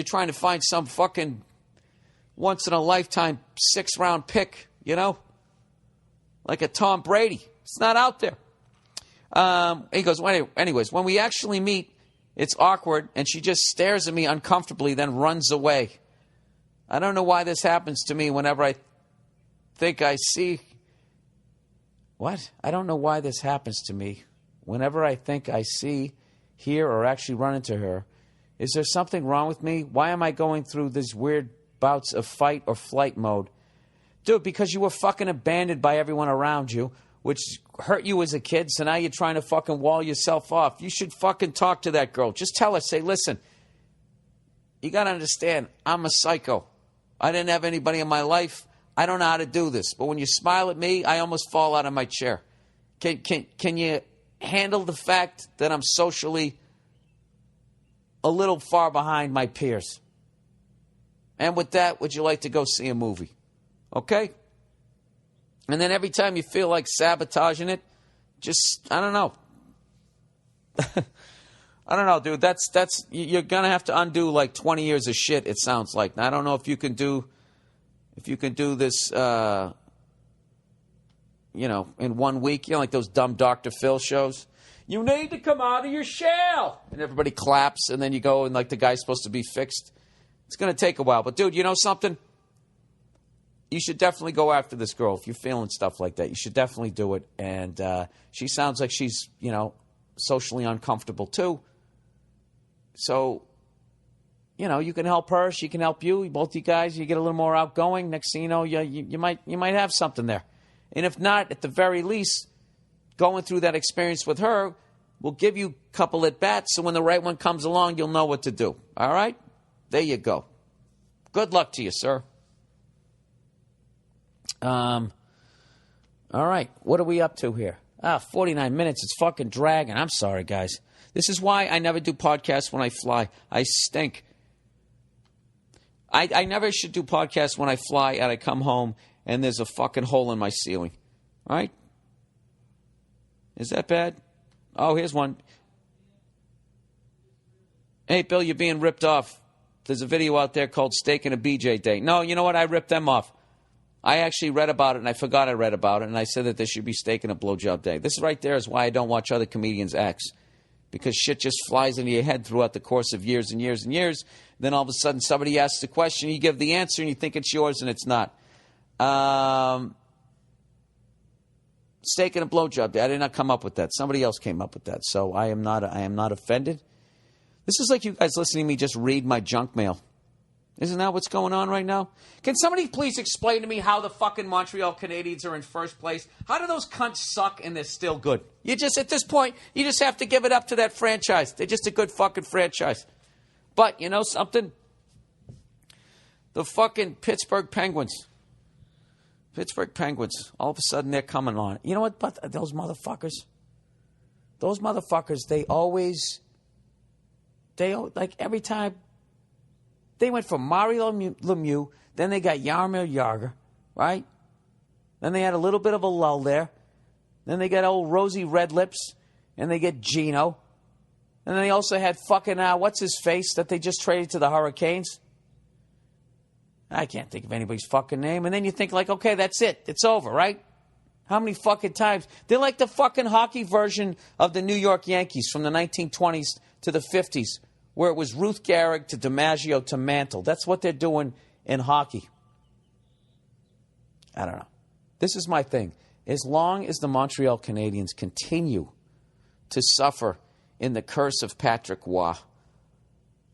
trying to find some fucking once in a lifetime 6th-round pick, you know, like a Tom Brady. It's not out there. He goes, well, anyways, when we actually meet, it's awkward, and she just stares at me uncomfortably, then runs away. I don't know why this happens to me whenever I think I see... What? I don't know why this happens to me whenever I think I see, hear, or actually run into her. Is there something wrong with me? Why am I going through these weird bouts of fight or flight mode? Dude, because you were fucking abandoned by everyone around you, which hurt you as a kid, so now you're trying to fucking wall yourself off. You should fucking talk to that girl. Just tell her, say, listen, you got to understand, I'm a psycho. I didn't have anybody in my life. I don't know how to do this. But when you smile at me, I almost fall out of my chair. Can you handle the fact that I'm socially a little far behind my peers? And with that, would you like to go see a movie? Okay? And then every time you feel like sabotaging it, just, I don't know. I don't know, dude. That's you're going to have to undo like 20 years of shit, it sounds like. Now, I don't know if you can do this, you know, in 1 week. You know, like those dumb Dr. Phil shows. You need to come out of your shell. And everybody claps, and then you go, and like the guy's supposed to be fixed. It's going to take a while. But, dude, you know something? You should definitely go after this girl if you're feeling stuff like that. You should definitely do it. And she sounds like she's, you know, socially uncomfortable too. So, you know, you can help her. She can help you. Both you guys, you get a little more outgoing. Next thing you know, you might have something there. And if not, at the very least, going through that experience with her will give you a couple at bats. So when the right one comes along, you'll know what to do. All right? There you go. Good luck to you, sir. All right. What are we up to here? 49 minutes. It's fucking dragging. I'm sorry, guys. This is why I never do podcasts when I fly. I stink. I never should do podcasts when I fly and I come home and there's a fucking hole in my ceiling. All right? Is that bad? Oh, here's one. Hey, Bill, you're being ripped off. There's a video out there called Steak and a BJ Day. No, you know what? I ripped them off. I actually read about it, and I forgot I read about it, and I said that there should be steak and a blowjob day. This right there is why I don't watch other comedians' acts, because shit just flies into your head throughout the course of years and years and years. Then all of a sudden somebody asks a question, you give the answer, and you think it's yours, and it's not. Steak and a blowjob day. I did not come up with that. Somebody else came up with that, so I am not offended. This is like you guys listening to me just read my junk mail. Isn't that what's going on right now? Can somebody please explain to me how the fucking Montreal Canadiens are in first place? How do those cunts suck and they're still good? You just, at this point, you just have to give it up to that franchise. They're just a good fucking franchise. But, you know something? The fucking Pittsburgh Penguins, all of a sudden they're coming on. You know what? But those motherfuckers, like every time, they went from Mario Lemieux, then they got Jaromir Jagr, right? Then they had a little bit of a lull there. Then they got old Rosie Red Lips, and they get Gino. And then they also had fucking, what's his face that they just traded to the Hurricanes? I can't think of anybody's fucking name. And then you think like, okay, that's it. It's over, right? How many fucking times? They're like the fucking hockey version of the New York Yankees from the 1920s to the 50s. Where it was Ruth Gehrig to DiMaggio to Mantle. That's what they're doing in hockey. I don't know. This is my thing. As long as the Montreal Canadiens continue to suffer in the curse of Patrick Roy,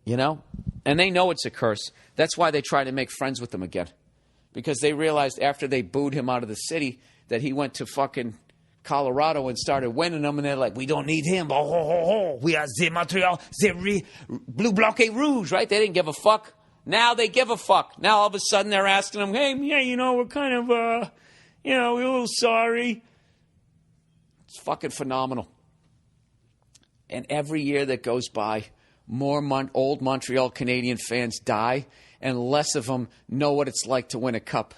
you know, and they know it's a curse. That's why they try to make friends with him again. Because they realized after they booed him out of the city that he went to fucking Colorado and started winning them, and they're like, we don't need him. Oh, we are the Montreal, the Blue Bloquet Rouge, right? They didn't give a fuck. Now they give a fuck. Now all of a sudden they're asking them, hey, yeah, you know, we're kind of, we're a little sorry. It's fucking phenomenal. And every year that goes by, more old Montreal Canadian fans die, and less of them know what it's like to win a cup.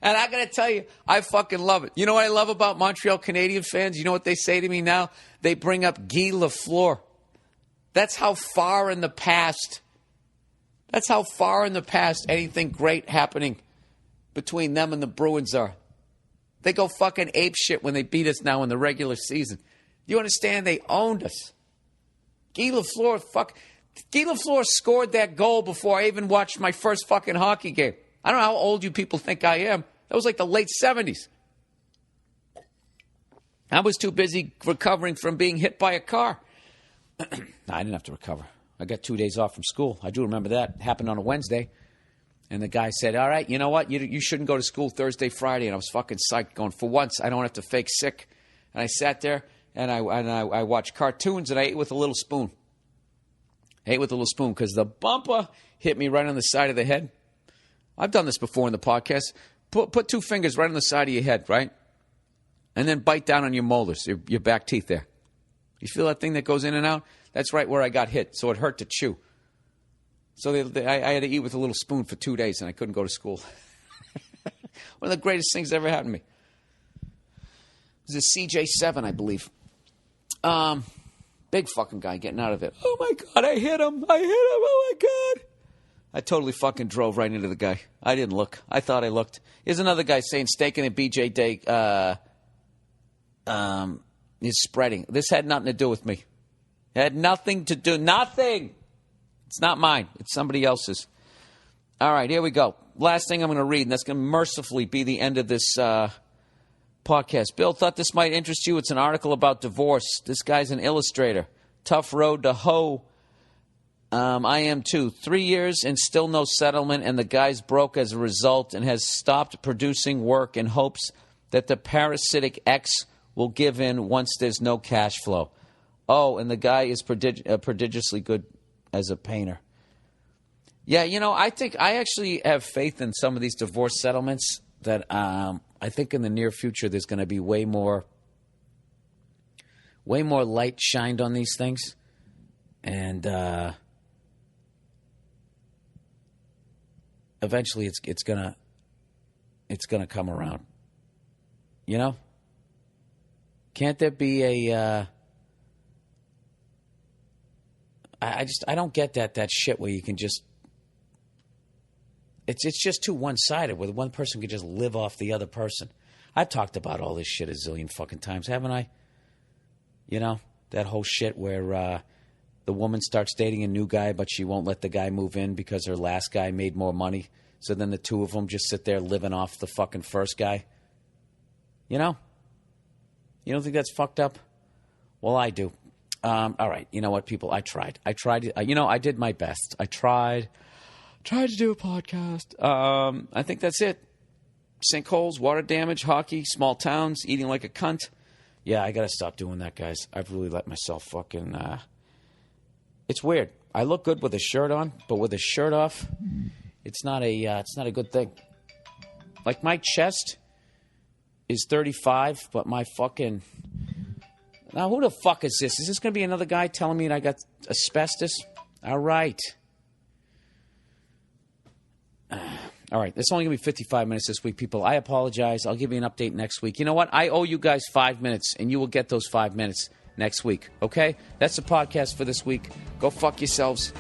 And I got to tell you, I fucking love it. You know what I love about Montreal Canadian fans? You know what they say to me now? They bring up Guy Lafleur. That's how far in the past That's how far in the past anything great happening between them and the Bruins are. They go fucking ape shit when they beat us now in the regular season. You understand? They owned us. Guy Lafleur scored that goal before I even watched my first fucking hockey game. I don't know how old you people think I am. That was like the late 70s. I was too busy recovering from being hit by a car. No, I didn't have to recover. I got 2 days off from school. I do remember that. It happened on a Wednesday. And the guy said, all right, you know what? You shouldn't go to school Thursday, Friday. And I was fucking psyched going, for once, I don't have to fake sick. And I sat there and I watched cartoons and I ate with a little spoon. I ate with a little spoon because the bumper hit me right on the side of the head. I've done this before in the podcast. Put 2 fingers right on the side of your head, right? And then bite down on your molars, your back teeth there. You feel that thing that goes in and out? That's right where I got hit, so it hurt to chew. So I had to eat with a little spoon for 2 days, and I couldn't go to school. One of the greatest things that ever happened to me. It was a CJ7, I believe. Big fucking guy getting out of it. Oh, my God, I hit him. Oh, my God. I totally fucking drove right into the guy. I didn't look. I thought I looked. Here's another guy saying staking at BJ Day is spreading. This had nothing to do with me. It had nothing to do. Nothing. It's not mine. It's somebody else's. All right, here we go. Last thing I'm going to read, and that's going to mercifully be the end of this podcast. Bill, thought this might interest you. It's an article about divorce. This guy's an illustrator. Tough road to hoe. I am too. 3 years and still no settlement, and the guy's broke as a result and has stopped producing work in hopes that the parasitic ex will give in once there's no cash flow. Oh, and the guy is prodigiously good as a painter. Yeah, you know, I think I actually have faith in some of these divorce settlements that I think in the near future there's going to be way more light shined on these things. And eventually it's gonna come around. You know? Can't there be a I don't get that shit where you can just it's just too one-sided where one person can just live off the other person. I've talked about all this shit a zillion fucking times, haven't I? You know, that whole shit where the woman starts dating a new guy, but she won't let the guy move in because her last guy made more money. So then the two of them just sit there living off the fucking first guy. You know? You don't think that's fucked up? Well, I do. All right. You know what, people? I tried. I did my best. I tried to do a podcast. I think that's it. Sinkholes, water damage, hockey, small towns, eating like a cunt. Yeah, I got to stop doing that, guys. I've really let myself fucking... It's weird. I look good with a shirt on, but with a shirt off, it's not a good thing. Like my chest is 35, but my fucking... Now, who the fuck is this? Is this going to be another guy telling me that I got asbestos? All right. All right. It's only going to be 55 minutes this week, people. I apologize. I'll give you an update next week. You know what? I owe you guys 5 minutes, and you will get those 5 minutes next week. Okay? That's the podcast for this week. Go fuck yourselves.